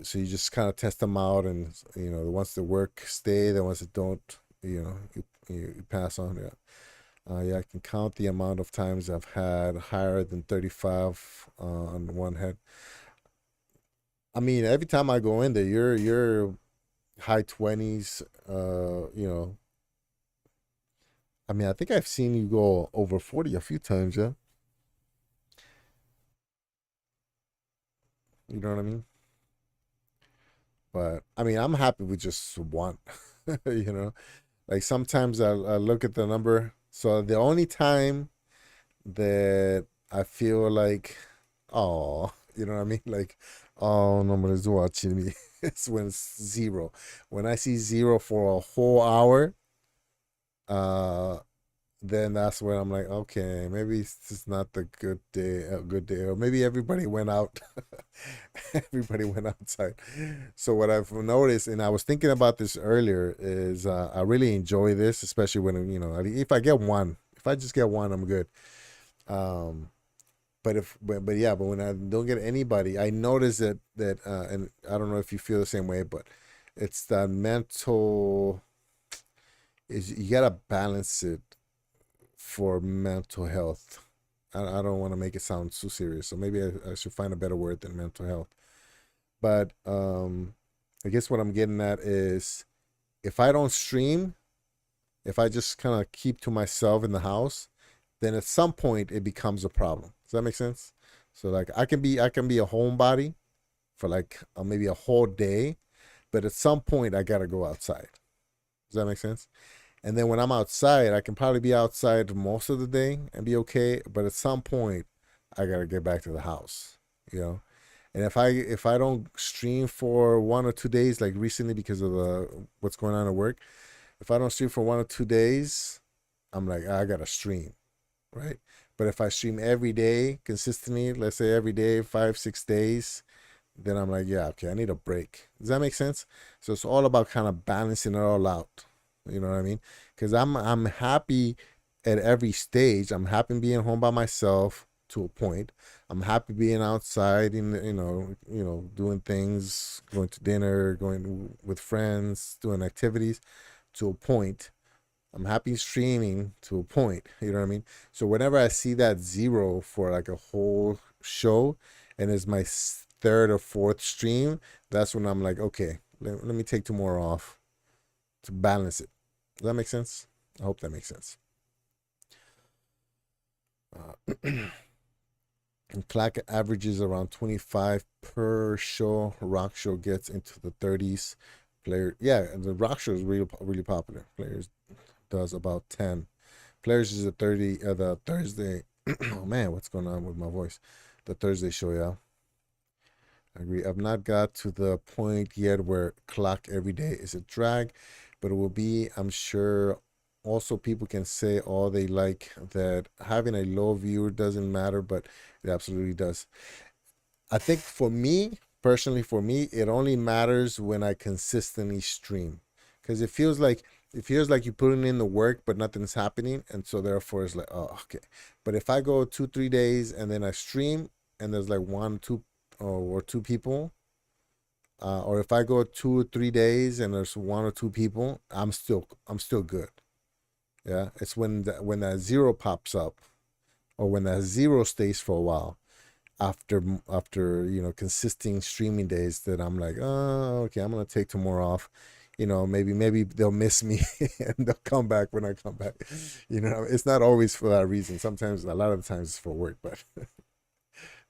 So you just kind of test them out, and the ones that work stay, the ones that don't, you pass on. Yeah, I can count the amount of times I've had higher than 35 on one head. I mean, every time I go in there, you're high 20s. I mean, I think I've seen you go over 40 a few times. Yeah, you know what I mean. But I mean, I'm happy with just one. you know, like sometimes I look at the number. So the only time that I feel like, oh, you know what I mean? Like, oh, nobody's watching me. It's when it's zero. When I see zero for a whole hour, uh, then that's when I'm like, okay, maybe it's just not the good day, or maybe everybody went out, everybody went outside. So what I've noticed, and I was thinking about this earlier, is I really enjoy this, especially when if I get one, if I just get one, I'm good. Um, but when I don't get anybody, I notice and I don't know if you feel the same way, but it's that mental is you gotta balance it for mental health. I don't want to make it sound too serious, so maybe I should find a better word than mental health. But I guess what I'm getting at is if I don't stream, if I just kind of keep to myself in the house, then at some point it becomes a problem. Does that make sense? So like I can be a homebody for like maybe a whole day, but at some point I gotta go outside. Does that make sense? And then when I'm outside, I can probably be outside most of the day and be okay. But at some point, I gotta get back to the house, you know. And if I don't stream for 1 or 2 days, like recently because of the what's going on at work, If I don't stream for 1 or 2 days, I'm like, I gotta stream, right? But if I stream every day consistently, let's say every day, 5, 6 days, then I'm like, yeah, okay, I need a break. Does that make sense? So it's all about kind of balancing it all out. You know what I mean? Because I'm happy at every stage. I'm happy being home by myself to a point. I'm happy being outside in doing things, going to dinner, going with friends, doing activities to a point. I'm happy streaming to a point. You know what I mean? So whenever I see that zero for like a whole show, and it's my third or fourth stream, that's when I'm like, okay, let me take 2 more off to balance it. Does that make sense? I hope that makes sense. And Clack averages around 25 per show. Rock show gets into the 30s. Player, yeah, the rock show is really popular. Players does about 10. Players is the Thursday. Oh man, what's going on with my voice? The Thursday show, yeah. I agree. I've not got to the point yet where clock every day is a drag, but it will be, I'm sure. Also, people can say all they like that having a low viewer doesn't matter, but it absolutely does. I think for me, personally, for me, it only matters when I consistently stream, because it feels like you're putting in the work, but nothing's happening, and so therefore it's like, oh, okay. But if I go 2, 3 days and then I stream, and there's like one, two, or two people, or if I go 2 or 3 days and there's one or two people, I'm still good. Yeah, it's when that zero pops up, or when that zero stays for a while after consistent streaming days, that I'm like, oh, okay, I'm gonna take tomorrow off. Maybe they'll miss me and they'll come back when I come back. It's not always for that reason. Sometimes, a lot of the times, it's for work, but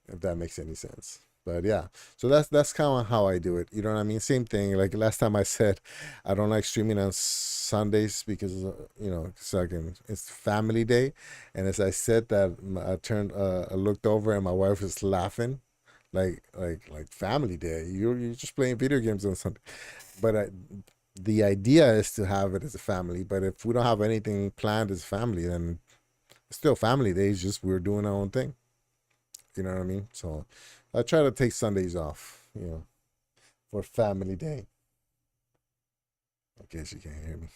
if that makes any sense. But yeah, so that's kind of how I do it. You know what I mean? Same thing. Like last time I said, I don't like streaming on Sundays because it's family day, and as I said that, I looked over and my wife was laughing, like family day. You're just playing video games on Sunday, but the idea is to have it as a family. But if we don't have anything planned as family, then it's still family days. Just we're doing our own thing. You know what I mean? So I try to take Sundays off, for family day. I guess you can't hear me.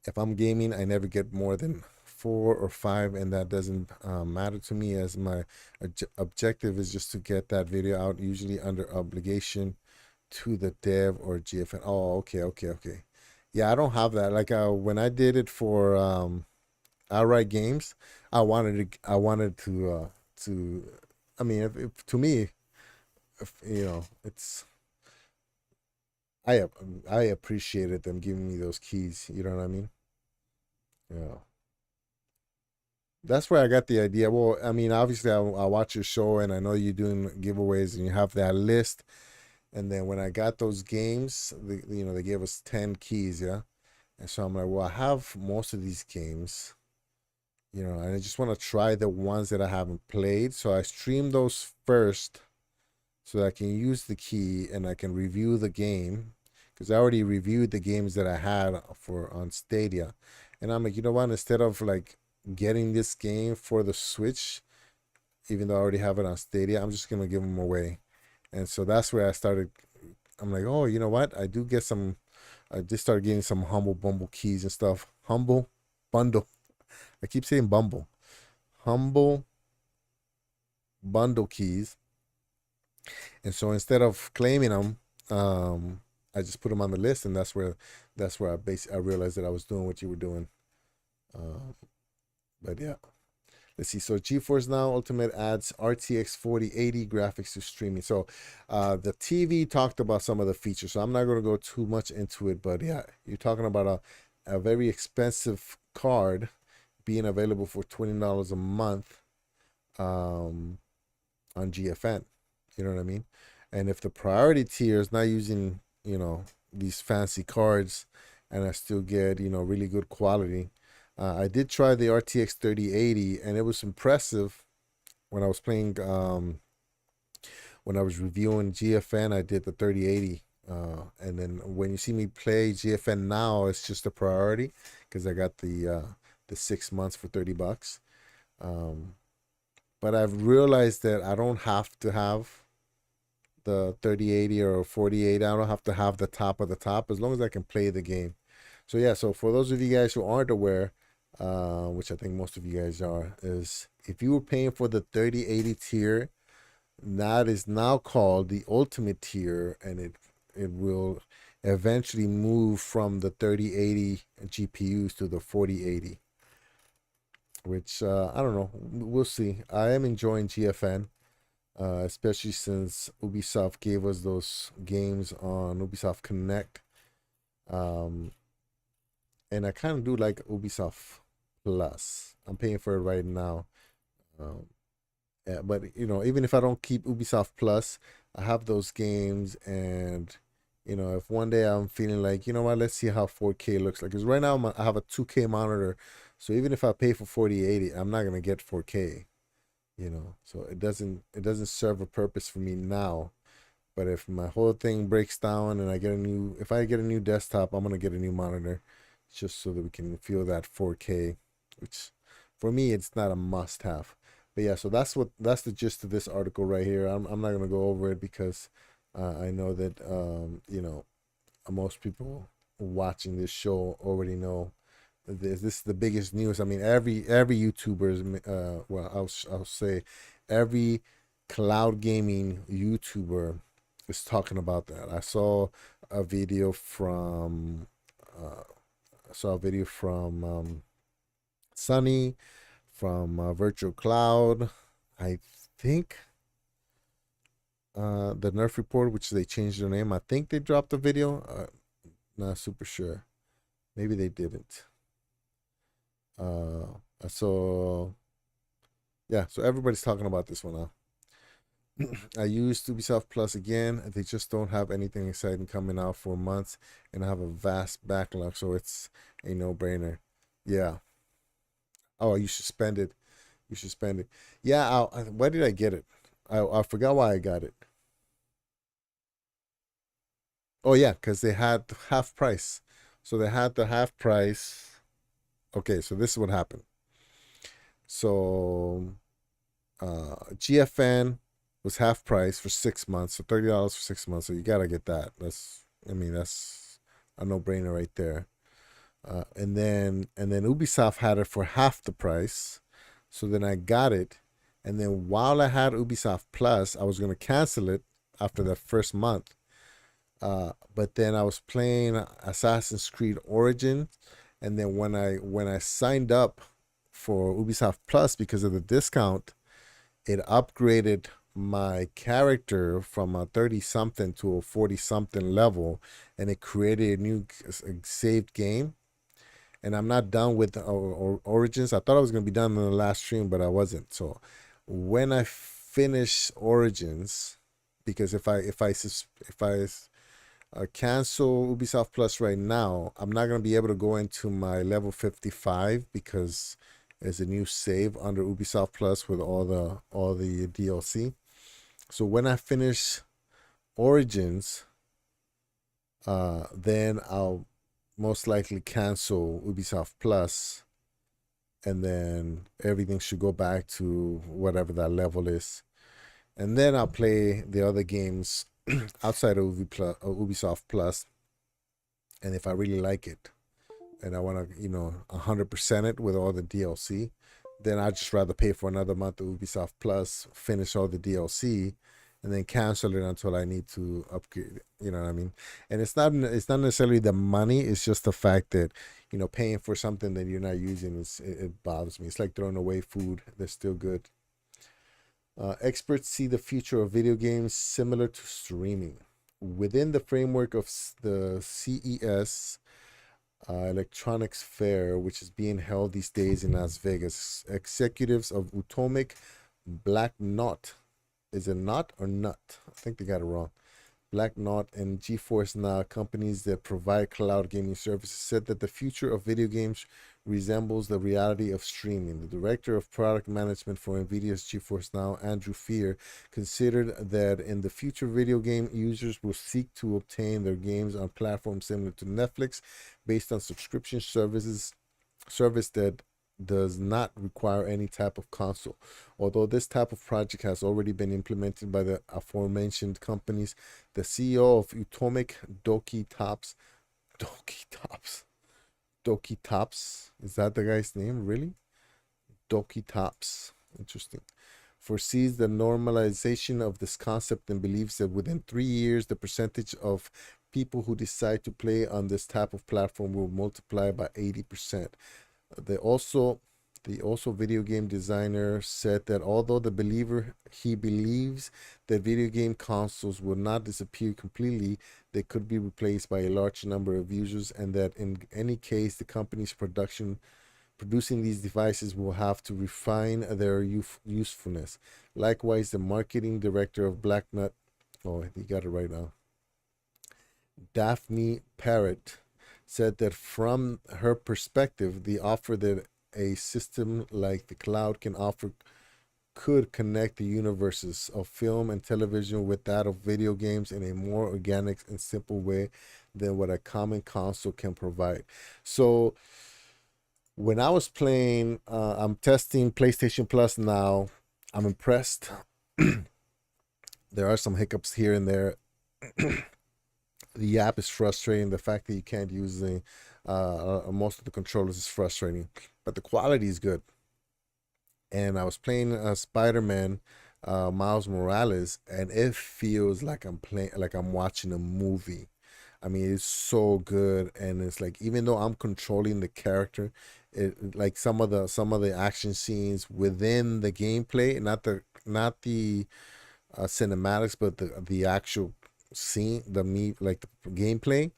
If I'm gaming, I never get more than 4 or 5, and that doesn't matter to me, as my objective is just to get that video out, usually under obligation to the dev or GFN. Oh, okay, okay, okay. Yeah, I don't have that. Like when I did it for Outright Games, I wanted to. I mean, if to me, if, it's I I appreciated them giving me those keys. You know what I mean? Yeah, that's where I got the idea. Well, I mean, obviously, I watch your show and I know you're doing giveaways and you have that list. And then when I got those games, they gave us 10 keys, yeah. And so I'm like, well, I have most of these games, and I just want to try the ones that I haven't played. So I stream those first so that I can use the key and I can review the game, because I already reviewed the games that I had for on Stadia. And I'm like, you know what? Instead of like getting this game for the Switch, even though I already have it on Stadia, I'm just gonna give them away. And so that's where I started. I'm like, oh, you know what? I do get some. I just started getting some Humble Bumble keys and stuff. Humble Bundle. I keep saying Bumble. Humble Bundle keys. And so instead of claiming them, I just put them on the list, and that's where I realized that I was doing what you were doing. Um, but yeah. Let's see. So GeForce Now Ultimate adds RTX 4080 graphics to streaming. So the TV talked about some of the features. So I'm not going to go too much into it. But yeah, you're talking about a very expensive card being available for $20 a month um, on GFN. You know what I mean? And if the priority tier is not using, these fancy cards, and I still get, really good quality. I did try the RTX 3080, and it was impressive when I was playing. When I was reviewing GFN, I did the 3080 And then when you see me play GFN now, it's just a priority because I got the 6 months for $30. Um, but I've realized that I don't have to have the 3080 or 4080. I don't have to have the top of the top as long as I can play the game. So yeah, so for those of you guys who aren't aware, which I think most of you guys are, is if you were paying for the 3080 tier, that is now called the ultimate tier, and it will eventually move from the 3080 GPUs to the 4080, which I don't know. We'll see. I am enjoying GFN, especially since Ubisoft gave us those games on Ubisoft Connect. And I kind of do like Ubisoft Plus. I'm paying for it right now. Um, yeah, but even if I don't keep Ubisoft Plus, I have those games, and if one day I'm feeling like, you know what, let's see how 4K looks like. Because right now I have a 2K monitor, so even if I pay for 4080, I'm not gonna get 4K. So it doesn't serve a purpose for me now. But if my whole thing breaks down and if I get a new desktop, I'm gonna get a new monitor, just so that we can feel that 4K, which for me it's not a must-have. But yeah, so that's the gist of this article right here. I'm not gonna go over it because I know that most people watching this show already know this is the biggest news. I mean, every YouTuber is, well, I'll say every cloud gaming YouTuber is talking about that. I saw a video from Sunny from Virtual Cloud. I think the Nerf Report, which they changed their name. I think they dropped the video. Not super sure. Maybe they didn't. So yeah, so everybody's talking about this one now. I used Ubisoft Plus again. They just don't have anything exciting coming out for months, and I have a vast backlog, so it's a no-brainer. Yeah. Oh, you should spend it. You should spend it. Yeah. Why did I get it? I forgot why I got it. Oh yeah, because they had half price. So they had the half price. Okay, so this is what happened. So GFN was half price for 6 months, so $30 for 6 months. So you gotta get that. That's a no-brainer right there. And then Ubisoft had it for half the price. So then I got it. And then while I had Ubisoft Plus, I was gonna cancel it after the first month. But then I was playing Assassin's Creed Origin, and then when I signed up for Ubisoft Plus because of the discount, it upgraded my character from a 30 something to a 40 something level, and it created a new saved game. And I'm not done with Origins. I thought I was gonna be done in the last stream, but I wasn't. So when I finish Origins, because if I cancel Ubisoft Plus right now, I'm not gonna be able to go into my level 55 because there's a new save under Ubisoft Plus with all the DLC. So when I finish Origins, then I'll most likely cancel Ubisoft Plus, and then everything should go back to whatever that level is. And then I'll play the other games outside of Ubisoft Plus. And if I really like it and I want to, 100% it with all the DLC, then I'd just rather pay for another month of Ubisoft Plus, finish all the DLC, and then cancel it until I need to upgrade. You know what I mean? And it's not necessarily the money. It's just the fact that paying for something that you're not using it bothers me. It's like throwing away food that's still good. Experts see the future of video games similar to streaming. Within the framework of the CES Electronics Fair, which is being held these days in Las Vegas, executives of Utomic, Black Knot, is it not or nut? I think they got it wrong. Black Knot, and GeForce Now, companies that provide cloud gaming services, said that the future of video games resembles the reality of streaming. The director of product management for NVIDIA's GeForce Now, Andrew Fear, considered that in the future, video game users will seek to obtain their games on platforms similar to Netflix, based on subscription service that does not require any type of console. Although this type of project has already been implemented by the aforementioned companies, the CEO of Utomic, Doki Tops, is that the guy's name? Really? Doki Tops. Interesting. Foresees the normalization of this concept and believes that within 3 years, the percentage of people who decide to play on this type of platform will multiply by 80%. They also The also video game designer said that although he believes that video game consoles will not disappear completely, they could be replaced by a large number of users, and that in any case, the company's producing these devices will have to refine their usefulness. Likewise, the marketing director of Black Knot, oh, he got it right now, Daphne Parrott, said that from her perspective, the offer that a system like the cloud can offer could connect the universes of film and television with that of video games in a more organic and simple way than what a common console can provide. So when I was playing, I'm testing PlayStation Plus now. I'm impressed. There are some hiccups here and there. The app is frustrating. The fact that you can't use most of the controllers is frustrating, but the quality is good. And I was playing Spider-Man, Miles Morales, and it feels like I'm watching a movie. I mean, it's so good, and it's like even though I'm controlling the character, it like some of the action scenes within the gameplay, not the cinematics, but the actual scene, the gameplay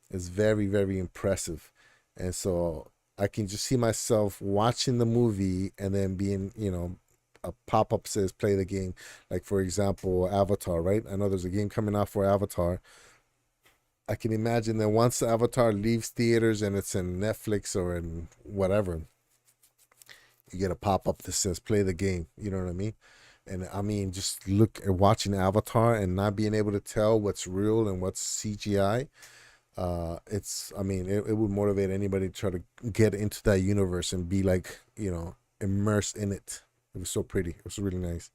is very very impressive, and so I can just see myself watching the movie and then being, a pop up says play the game. Like for example, Avatar, right? I know there's a game coming out for Avatar. I can imagine that once Avatar leaves theaters and it's in Netflix or in whatever, you get a pop up that says play the game. You know what I mean? And I mean, just look at watching Avatar and not being able to tell what's real and what's CGI. I mean, it would motivate anybody to try to get into that universe and be like, immersed in it. It was so pretty. It was really nice.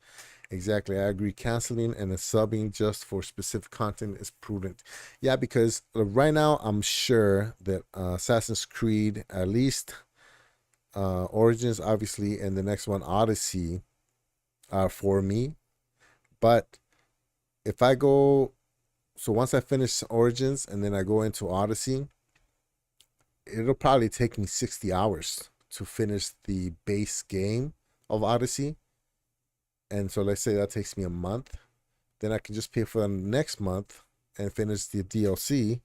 Exactly. I agree. Canceling and subbing just for specific content is prudent. Yeah, because right now I'm sure that Assassin's Creed, at least Origins, obviously, and the next one, Odyssey, are for me. But if I go, so once I finish Origins and then I go into Odyssey, it'll probably take me 60 hours to finish the base game of Odyssey. And so let's say that takes me a month. Then I can just pay for the next month and finish the DLC,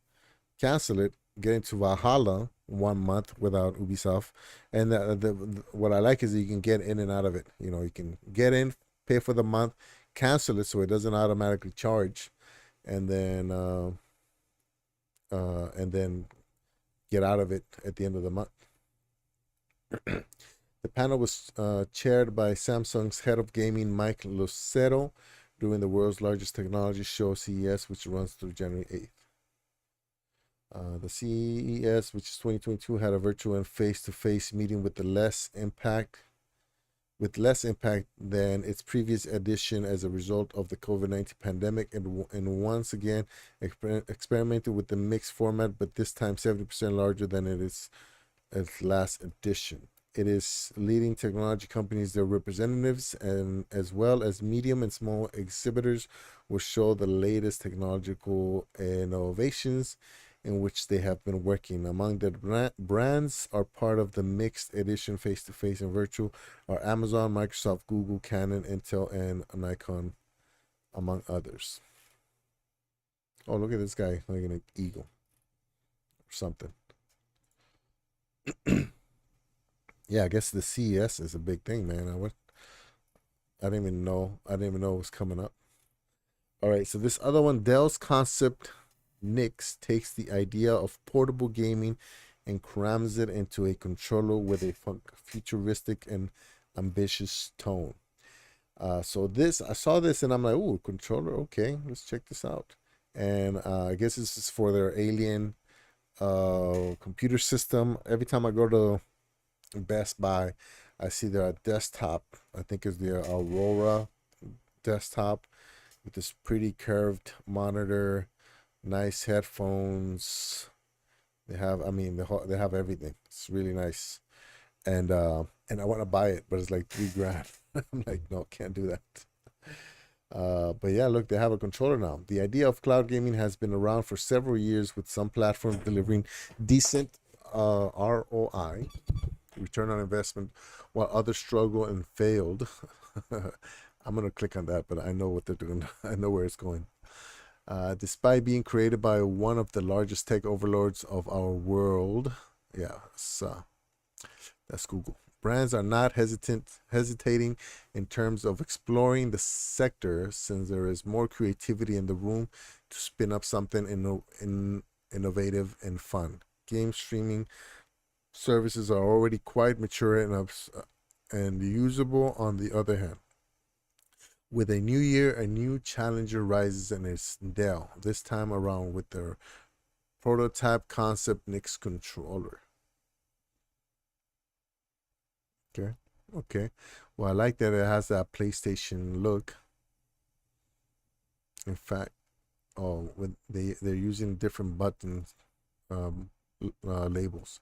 cancel it, get into Valhalla 1 month without Ubisoft. And what I like is that you can get in and out of it. You can get in, pay for the month, cancel it so it doesn't automatically charge, and then get out of it at the end of the month. The panel was chaired by Samsung's head of gaming, Mike Lucero, during the world's largest technology show, CES, which runs through January 8th. The CES, which is 2022, had a virtual and face-to-face meeting with less impact than its previous edition as a result of the COVID-19 pandemic, and once again experimented with the mixed format, but this time 70% larger than its last edition. It is leading technology companies, their representatives, and as well as medium and small exhibitors will show the latest technological innovations in which they have been working. Among the brands are part of the mixed edition face-to-face and virtual are Amazon, Microsoft, Google, Canon, Intel, and Nikon, among others. Oh, look at this guy, like an eagle or something. Yeah, I guess the CES is a big thing, man. I didn't even know it was coming up. All right, so this other one, Dell's Concept Nix, takes the idea of portable gaming and crams it into a controller with a futuristic and ambitious tone. So this, I saw this and I'm like, ooh, controller, okay, let's check this out. And I guess this is for their Alien computer system. Every time I go to Best Buy, I see their desktop. I think is the Aurora desktop with this pretty curved monitor, nice headphones. They have, I mean, they have everything. It's really nice, and I want to buy it, but it's like 3 grand. I'm like, no, can't do that. But yeah, look, they have a controller now. The idea of cloud gaming has been around for several years, with some platforms delivering decent ROI, return on investment, while others struggle and failed. I'm gonna click on that, but I know what they're doing. I know where it's going. Despite being created by one of the largest tech overlords of our world, yeah, that's Google. Brands are not hesitating in terms of exploring the sector, since there is more creativity in the room to spin up something innovative and fun. Game streaming services are already quite mature and usable. On the other hand, with a new year, a new challenger rises, and it's Dell, this time around with their prototype concept Nix controller. Okay. Okay. Well, I like that it has that PlayStation look. In fact, oh, when they're using different buttons, um, labels.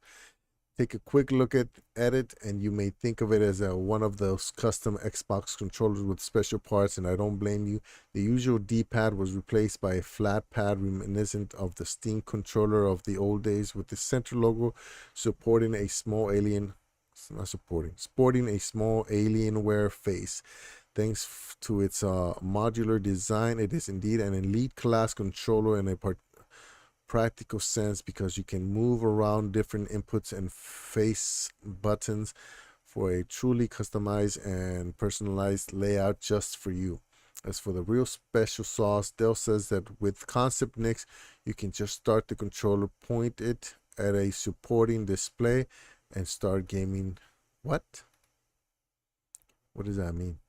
Take a quick look at it, and you may think of it as one of those custom Xbox controllers with special parts, and I don't blame you. The usual D-pad was replaced by a flat pad reminiscent of the Steam controller of the old days, with the center logo supporting a small alien, not supporting, sporting a small Alienware face. Thanks to its modular design, it is indeed an elite class controller in a practical sense, because you can move around different inputs and face buttons for a truly customized and personalized layout just for you. As for the real special sauce, Dell says that with Concept Nix, you can just start the controller, point it at a supporting display, and start gaming. What? What does that mean?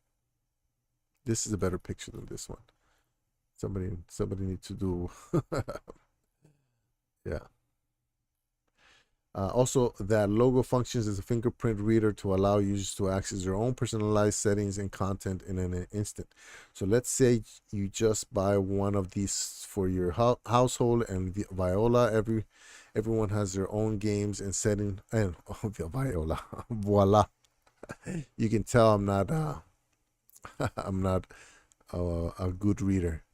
This is a better picture than this one. Somebody needs to do. Yeah. Also, that logo functions as a fingerprint reader to allow users to access their own personalized settings and content in an instant. So let's say you just buy one of these for your household, and Viola, everyone has their own games and setting, and oh, Viola, voila. You can tell I'm not I'm not a good reader.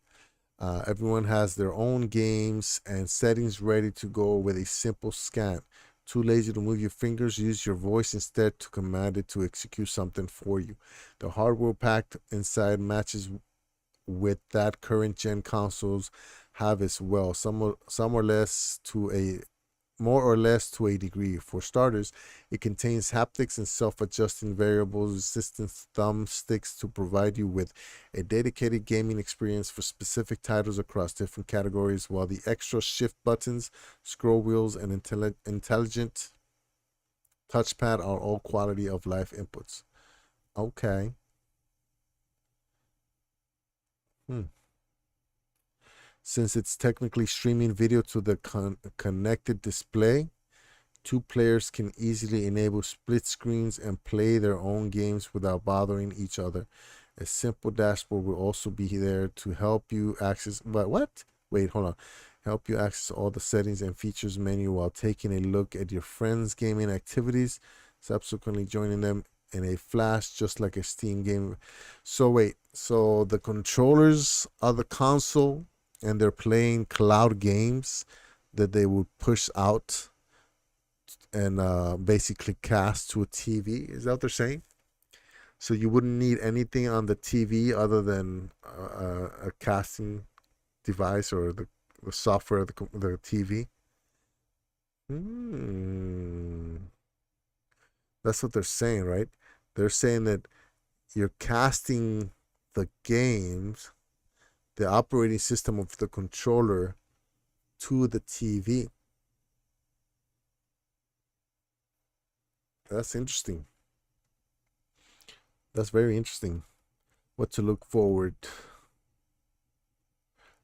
Everyone has their own games and settings ready to go with a simple scan. Too lazy to move your fingers? Use your voice instead to command it to execute something for you. The hardware packed inside matches with that current gen consoles have as well. Some or less to a more or less to a degree. For starters, it contains haptics and self-adjusting variables, resistant thumbsticks to provide you with a dedicated gaming experience for specific titles across different categories, while the extra shift buttons, scroll wheels, and intelligent touchpad are all quality of life inputs. Okay. Hmm. Since it's technically streaming video to the connected display, two players can easily enable split screens and play their own games without bothering each other. A simple dashboard will also be there to help you access. But what? Wait, hold on. Help you access all the settings and features menu while taking a look at your friends' gaming activities, subsequently joining them in a flash, just like a Steam game. So wait, so the controllers are the console, and they're playing cloud games that they would push out and basically cast to a TV. Is that what they're saying? So you wouldn't need anything on the TV other than a casting device or the software of the TV. Hmm. That's what they're saying, right? They're saying that you're casting the games the operating system of the controller to the TV. That's interesting. That's very interesting. What to look forward.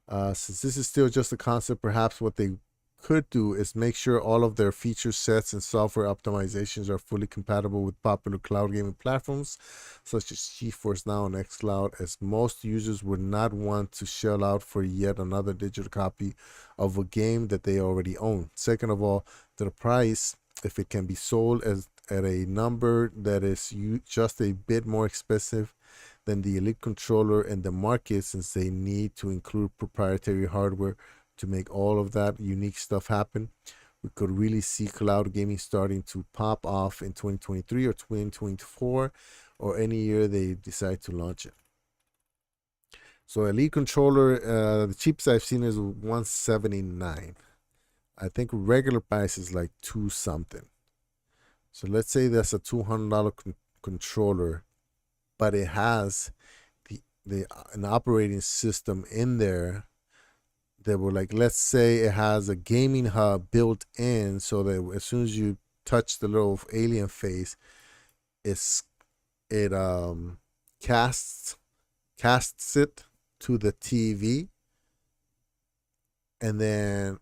Since this is still just a concept, perhaps what they could do is make sure all of their feature sets and software optimizations are fully compatible with popular cloud gaming platforms such as GeForce Now and xCloud, as most users would not want to shell out for yet another digital copy of a game that they already own. Second of all, the price, if it can be sold as at a number that is just a bit more expensive than the Elite controller in the market, since they need to include proprietary hardware to make all of that unique stuff happen, we could really see cloud gaming starting to pop off in 2023 or 2024 or any year they decide to launch it. So Elite controller, the cheapest I've seen is $179. I think regular price is like $2 something. So let's say that's a $200 controller, but it has an operating system in there that will, like, let's say it has a gaming hub built in, so that as soon as you touch the little alien face, it casts it to the TV, and then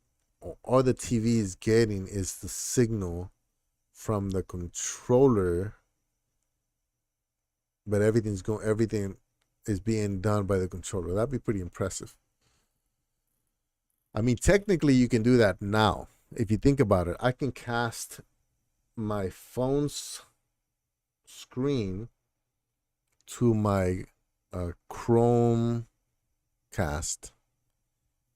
all the TV is getting is the signal from the controller, but everything is being done by the controller. That'd be pretty impressive. I mean, technically you can do that now. If you think about it, I can cast my phone's screen to my Chromecast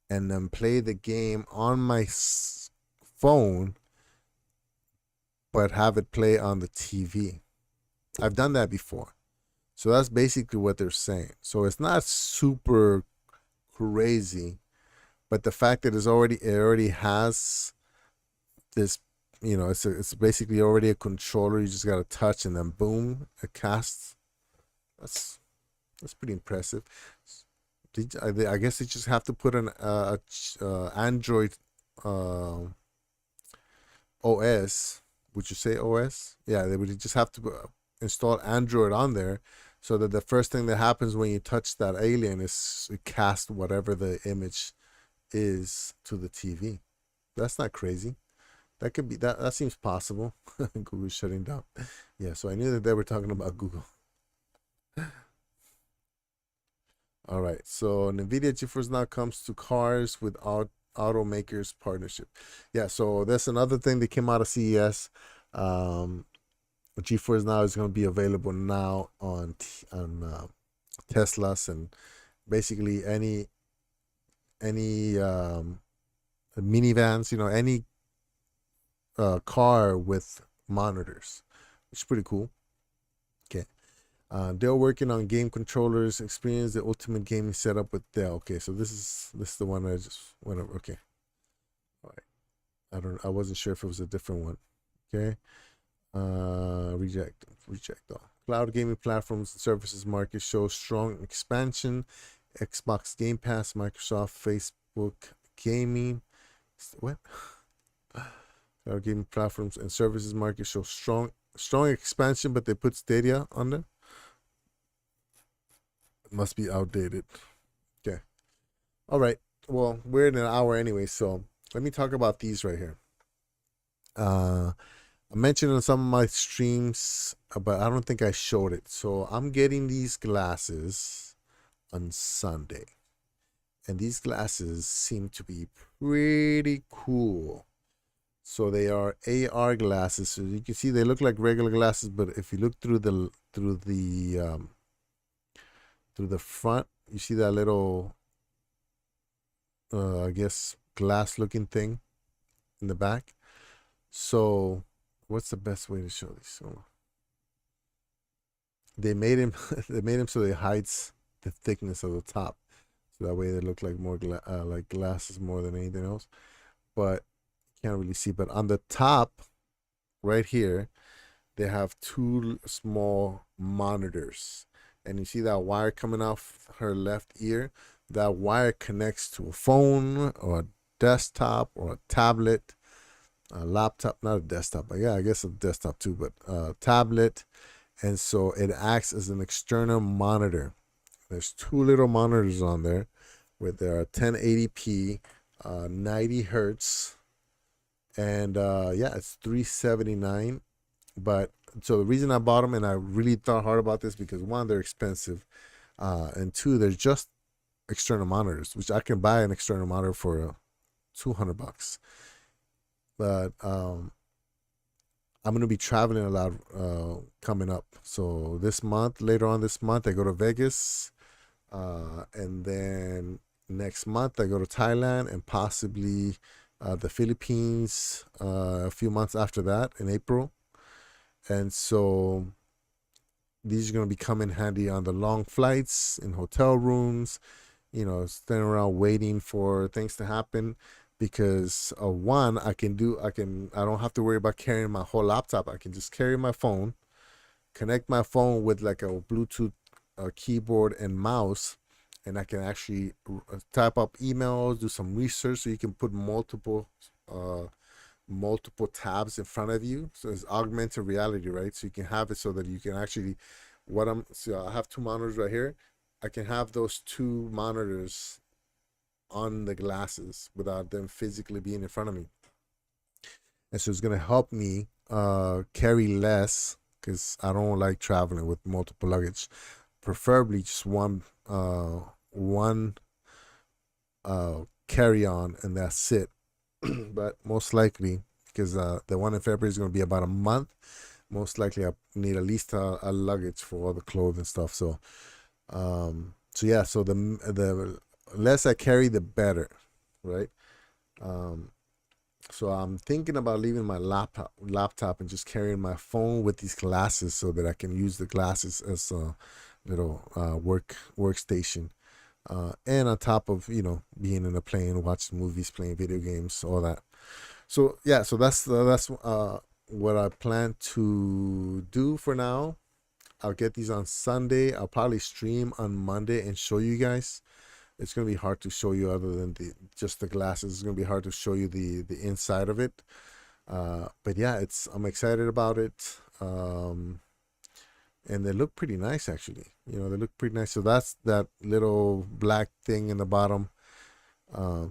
and then play the game on my phone, but have it play on the TV. I've done that before. So that's basically what they're saying. So it's not super crazy, but the fact that it already has this, it's basically already a controller. You just got to touch and then boom, it casts. That's pretty impressive. I guess they just have to put an Android OS. Would you say OS? Yeah, they would just have to install Android on there, so that the first thing that happens when you touch that alien is it casts whatever the image is to the TV. That's not crazy. That could be that seems possible. Google's shutting down. Yeah, so I knew that they were talking about Google. All right, so NVIDIA GeForce Now comes to cars with automakers partnership. Yeah, so that's another thing that came out of CES. GeForce Now is going to be available now on Teslas and basically any minivans, any car with monitors, which is pretty cool. Okay. They're working on game controllers. Experience the ultimate gaming setup with Dell. Okay, so this is the one I just went over. Okay. All right. I wasn't sure if it was a different one. Okay. Reject all. Cloud gaming platforms and services market shows strong expansion. Xbox Game Pass, Microsoft, Facebook Gaming. What? Cloud gaming platforms and services market shows strong expansion, but they put Stadia on there. It must be outdated. Okay. All right. Well, we're in an hour anyway, so let me talk about these right here. I mentioned on some of my streams, but I don't think I showed it. So I'm getting these glasses on Sunday, and these glasses seem to be pretty cool. So they are AR glasses. So you can see they look like regular glasses, but if you look through the front, you see that little I guess glass looking thing in the back. So what's the best way to show these? So they made him so it hides the thickness of the top, so that way they look like more like glasses more than anything else. But you can't really see. But on the top right here, they have two small monitors, and you see that wire coming off her left ear. that wire connects to a phone or a desktop or a tablet, a laptop, not a desktop, but yeah, I guess a desktop too, but a tablet. And so it acts as an external monitor. There's two little monitors on there with their 1080p, 90 hertz, and yeah, it's $379. But so the reason I bought them, and I really thought hard about this, because one, they're expensive, and two, they're just external monitors, which I can buy an external monitor for $200. But I'm gonna be traveling a lot coming up. So this month, later on this month, I go to Vegas, and then next month I go to Thailand and possibly the Philippines a few months after that in April. And so these are gonna be come in handy on the long flights, in hotel rooms, standing around waiting for things to happen, because one, I don't have to worry about carrying my whole laptop. I can just carry my phone, connect my phone with like a Bluetooth keyboard and mouse, and I can actually type up emails, do some research. So you can put multiple tabs in front of you. So it's augmented reality, right? So you can have it so that you can actually, so I have two monitors right here. I can have those two monitors on the glasses without them physically being in front of me. And so it's going to help me carry less, because I don't like traveling with multiple luggage. Preferably just one carry on, and that's it. But most likely, because the one in February is going to be about a month, most likely I need at least a luggage for all the clothes and stuff. So yeah, so the less I carry, the better, right? So I'm thinking about leaving my laptop and just carrying my phone with these glasses, so that I can use the glasses as a little workstation. And on top of being in a plane, watching movies, playing video games, all that. So yeah, so that's what I plan to do for now. I'll get these on Sunday. I'll probably stream on Monday and show you guys. It's gonna be hard to show you other than just the glasses. It's gonna be hard to show you the inside of it. But yeah, I'm excited about it. And they look pretty nice, actually. They look pretty nice. So that's that little black thing in the bottom.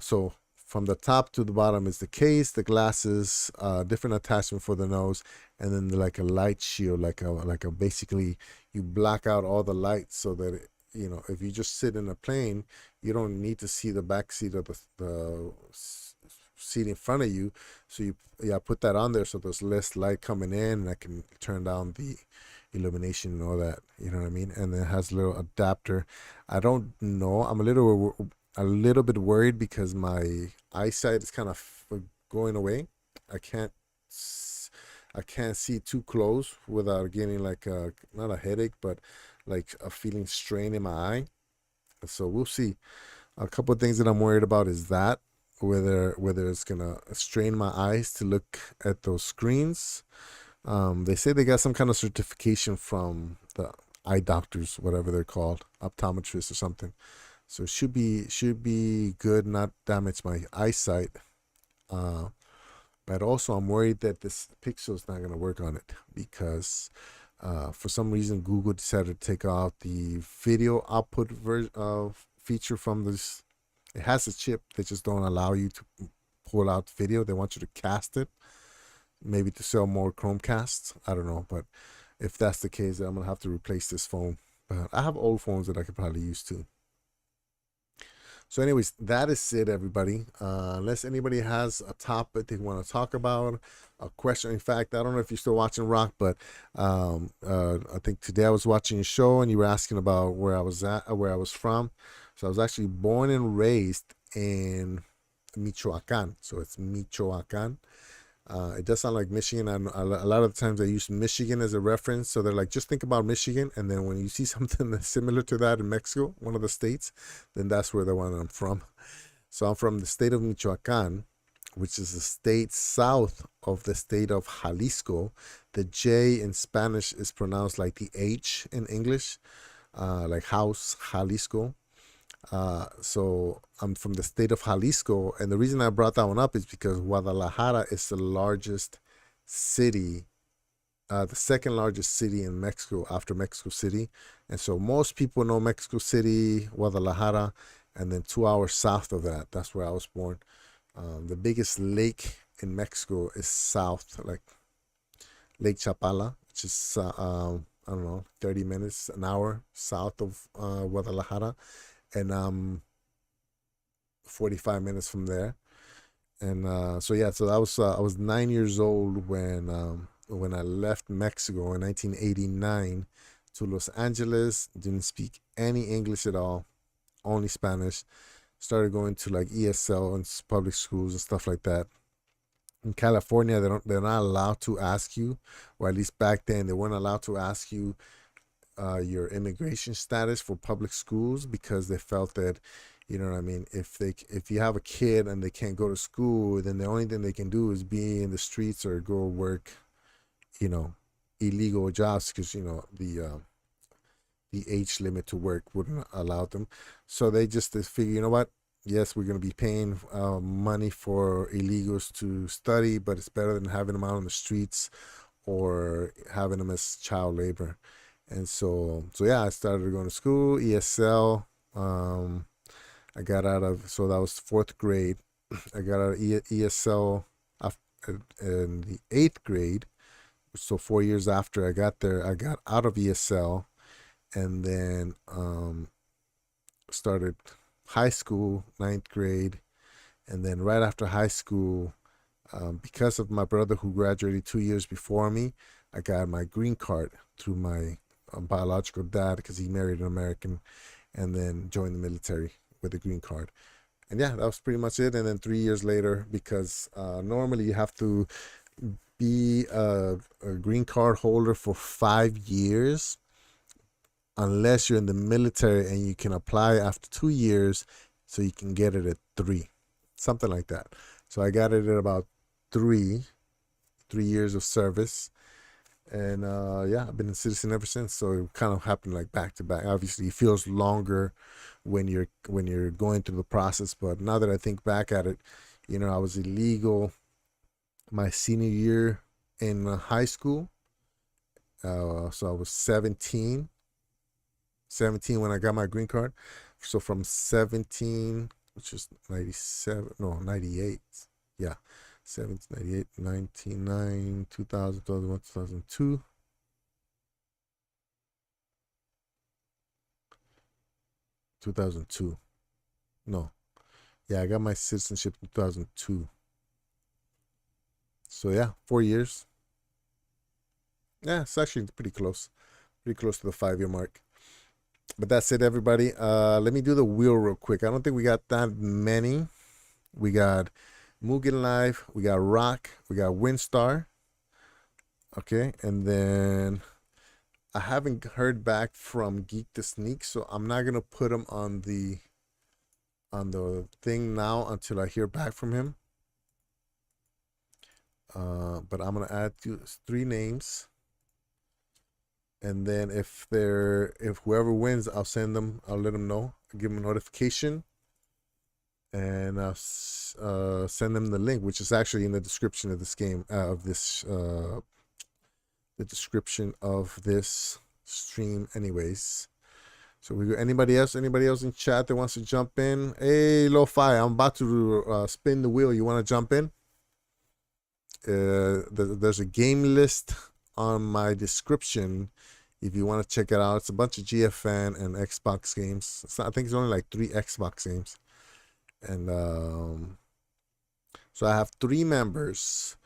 So from the top to the bottom is the case, the glasses, different attachment for the nose, and then like a light shield, like a basically you black out all the lights, so that if you just sit in a plane, you don't need to see the back seat of the seat in front of you. So I put that on there, so there's less light coming in, and I can turn down the illumination and all that. You know what I mean? And then it has a little adapter. I don't know. I'm a little bit worried, because my eyesight is kind of going away. I can't see too close without getting like not a headache, but like a feeling strain in my eye. So we'll see. A couple of things that I'm worried about is that whether it's gonna strain my eyes to look at those screens. They say they got some kind of certification from the eye doctors, whatever they're called, optometrists or something. So it should be good, not damage my eyesight. But also I'm worried that this Pixel is not going to work on it, because for some reason Google decided to take out the video output feature from this. It has a chip, they just don't allow you to pull out video. They want you to cast it, maybe to sell more Chromecasts. I don't know, but if that's the case, then I'm gonna have to replace this phone. But I have old phones that I could probably use too. So anyways, that is it, everybody. Unless anybody has a topic they want to talk about, a question. In fact, I don't know if you're still watching Rock, but I think today I was watching a show and you were asking about where I was from. So I was actually born and raised in Michoacan. So it's Michoacan. It does sound like Michigan. A lot of the times I use Michigan as a reference. So they're like, just think about Michigan. And then when you see something that's similar to that in Mexico, one of the states, then that's where the one I'm from. So I'm from the state of Michoacan, which is the state south of the state of Jalisco. The J in Spanish is pronounced like the H in English, like house, Jalisco. So I'm from the state of Jalisco, and the reason I brought that one up is because Guadalajara is the largest city, the second largest city in Mexico after Mexico City. And so most people know Mexico City, Guadalajara, and then 2 hours south of that, that's where I was born. The biggest lake in Mexico is south, like Lake Chapala, which is, I don't know, 30 minutes, an hour south of Guadalajara. And 45 minutes from there. And so yeah, so I was 9 years old when I left Mexico in 1989 to Los Angeles. Didn't speak any English at all, only Spanish. Started going to like ESL and public schools and stuff like that. In California, they're not allowed to ask you, or at least back then they weren't allowed to ask you your immigration status for public schools, because they felt that, you know what I mean, if you have a kid and they can't go to school, then the only thing they can do is be in the streets or go work, you know, illegal jobs, because you know the age limit to work wouldn't allow them. So they figure, you know what, yes, we're going to be paying money for illegals to study, but it's better than having them out on the streets or having them as child labor. And so yeah, I started going to school, ESL. I got out of, so that was fourth grade. I got out of ESL in the eighth grade. So 4 years after I got there, I got out of ESL, and then started high school, ninth grade. And then right after high school, because of my brother who graduated 2 years before me, I got my green card through my biological dad, because he married an American, and then joined the military with a green card. And yeah, that was pretty much it. And then 3 years later, because normally you have to be a green card holder for 5 years, unless you're in the military, and you can apply after 2 years, so you can get it at 3, something like that. So I got it at about 3 years of service. And yeah, I've been a citizen ever since. So it kind of happened like back to back. Obviously, it feels longer when you're going through the process. But now that I think back at it, you know, I was illegal my senior year in high school. So I was 17 when I got my green card. So from 17, which is 97, no, 98. Yeah. 1798, 99, 2000, 2001, 2002. 2002. No. Yeah, I got my citizenship in 2002. So yeah, 4 years. Yeah, it's actually pretty close. Pretty close to the 5 year mark. But that's it, everybody. Let me do the wheel real quick. I don't think we got that many. We got Mugen Live, we got Rock, we got Windstar. Okay, and then I haven't heard back from Geek the Sneak, so I'm not gonna put him on the thing now until I hear back from him. But I'm gonna add 3 names, and then if whoever wins, I'll let them know. I'll give them a notification, and I'll send them the link, which is actually in the description of this game, the description of this stream anyways. So we got anybody else in chat that wants to jump in? Hey, Lo-Fi, I'm about to spin the wheel. You want to jump in? There's a game list on my description if you want to check it out. It's a bunch of GFN and Xbox games. I think it's only like 3 Xbox games. And so I have 3 members.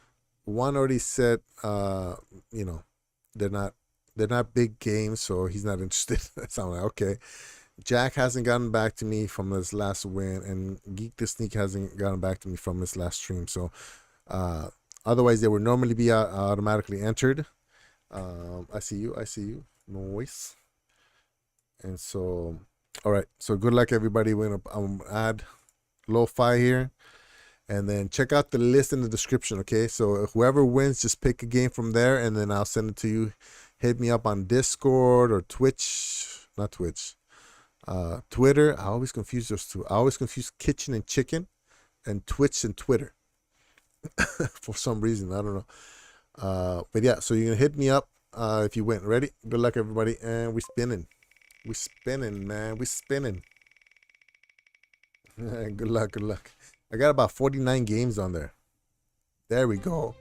One already said, you know, they're not big games, so he's not interested. So I'm like, okay. Jack hasn't gotten back to me from his last win, and Geek the Sneak hasn't gotten back to me from his last stream. So otherwise, they would normally be automatically entered. I see you. Noise. And so, all right. So good luck, everybody. We're gonna add Lo-Fi here, and then check out the list in the description. Okay. So whoever wins, just pick a game from there, and then I'll send it to you. Hit me up on Discord or Twitch. Not Twitch. Twitter. I always confuse those two. I always confuse kitchen and chicken, and Twitch and Twitter for some reason. I don't know. But yeah, so you're gonna hit me up if you win. Ready? Good luck, everybody. And we spinning. We spinning, man. We spinning. Good luck. Good luck. I got about 49 games on there. There we go.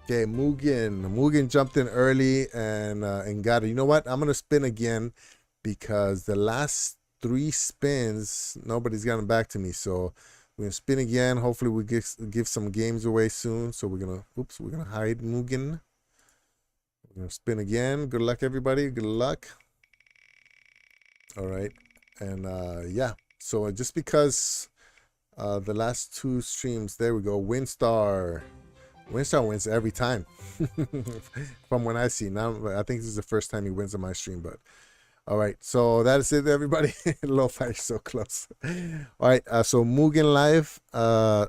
Okay, Mugen jumped in early and got it. You know what? I'm gonna spin again because the last 3 spins nobody's gotten back to me. So we're gonna spin again. Hopefully we give some games away soon. So we're gonna hide Mugen. We're gonna spin again. Good luck, everybody. Good luck. All right, and yeah. So just because the last 2 streams, there we go. Winstar wins every time. From when I see now, I think this is the first time he wins on my stream. But all right, so that is it, everybody. Lo-Fi is so close. All right, so Mugen Live. I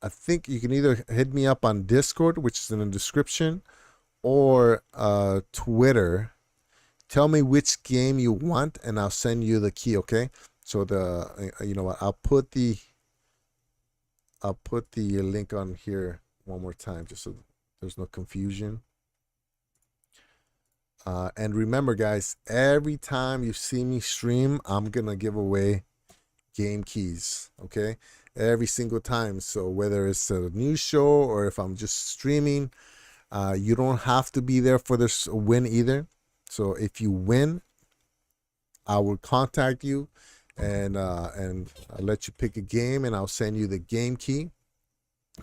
think you can either hit me up on Discord, which is in the description, or Twitter. Tell me which game you want, and I'll send you the key. Okay. So you know what? I'll put the link on here one more time, just so there's no confusion. And remember, guys, every time you see me stream, I'm gonna give away game keys. Okay, every single time. So whether it's a news show or if I'm just streaming, you don't have to be there for this win either. So if you win, I will contact you and I'll let you pick a game, and I'll send you the game key.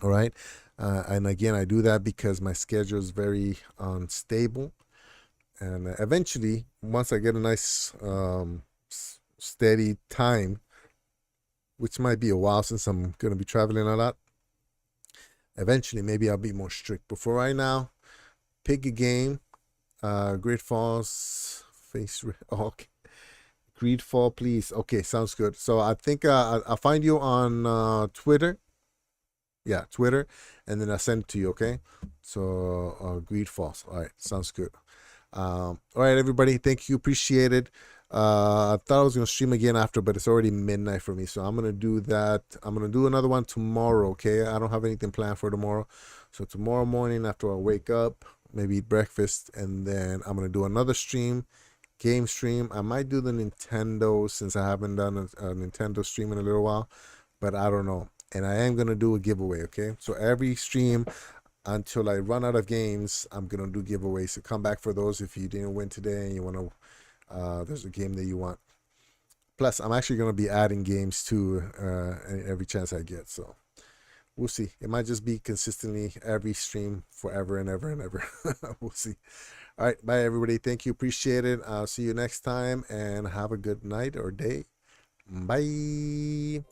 All right. And again, I do that because my schedule is very unstable. And eventually, once I get a nice steady time, which might be a while since I'm going to be traveling a lot, eventually maybe I'll be more strict. But for right now, pick a game. Great Falls, okay. Greedfall, please. Okay, sounds good. So I think I'll find you on Twitter. Yeah, Twitter, and then I'll send it to you. Okay, so Greedfall. All right, sounds good. All right, everybody, thank you, appreciate it. I thought I was gonna stream again after, but it's already midnight for me, so I'm gonna do that. I'm gonna do another one tomorrow. Okay, I don't have anything planned for tomorrow, so tomorrow morning after I wake up, maybe eat breakfast, and then I'm gonna do another game stream. I might do the Nintendo, since I haven't done a Nintendo stream in a little while, but I don't know. And I am gonna do a giveaway. Okay, so every stream until I run out of games, I'm gonna do giveaways. So come back for those if you didn't win today and you want to. There's a game that you want. Plus, I'm actually gonna be adding games too every chance I get. So we'll see. It might just be consistently every stream forever and ever and ever. We'll see. All right, bye everybody. Thank you, appreciate it. I'll see you next time, and have a good night or day. Bye.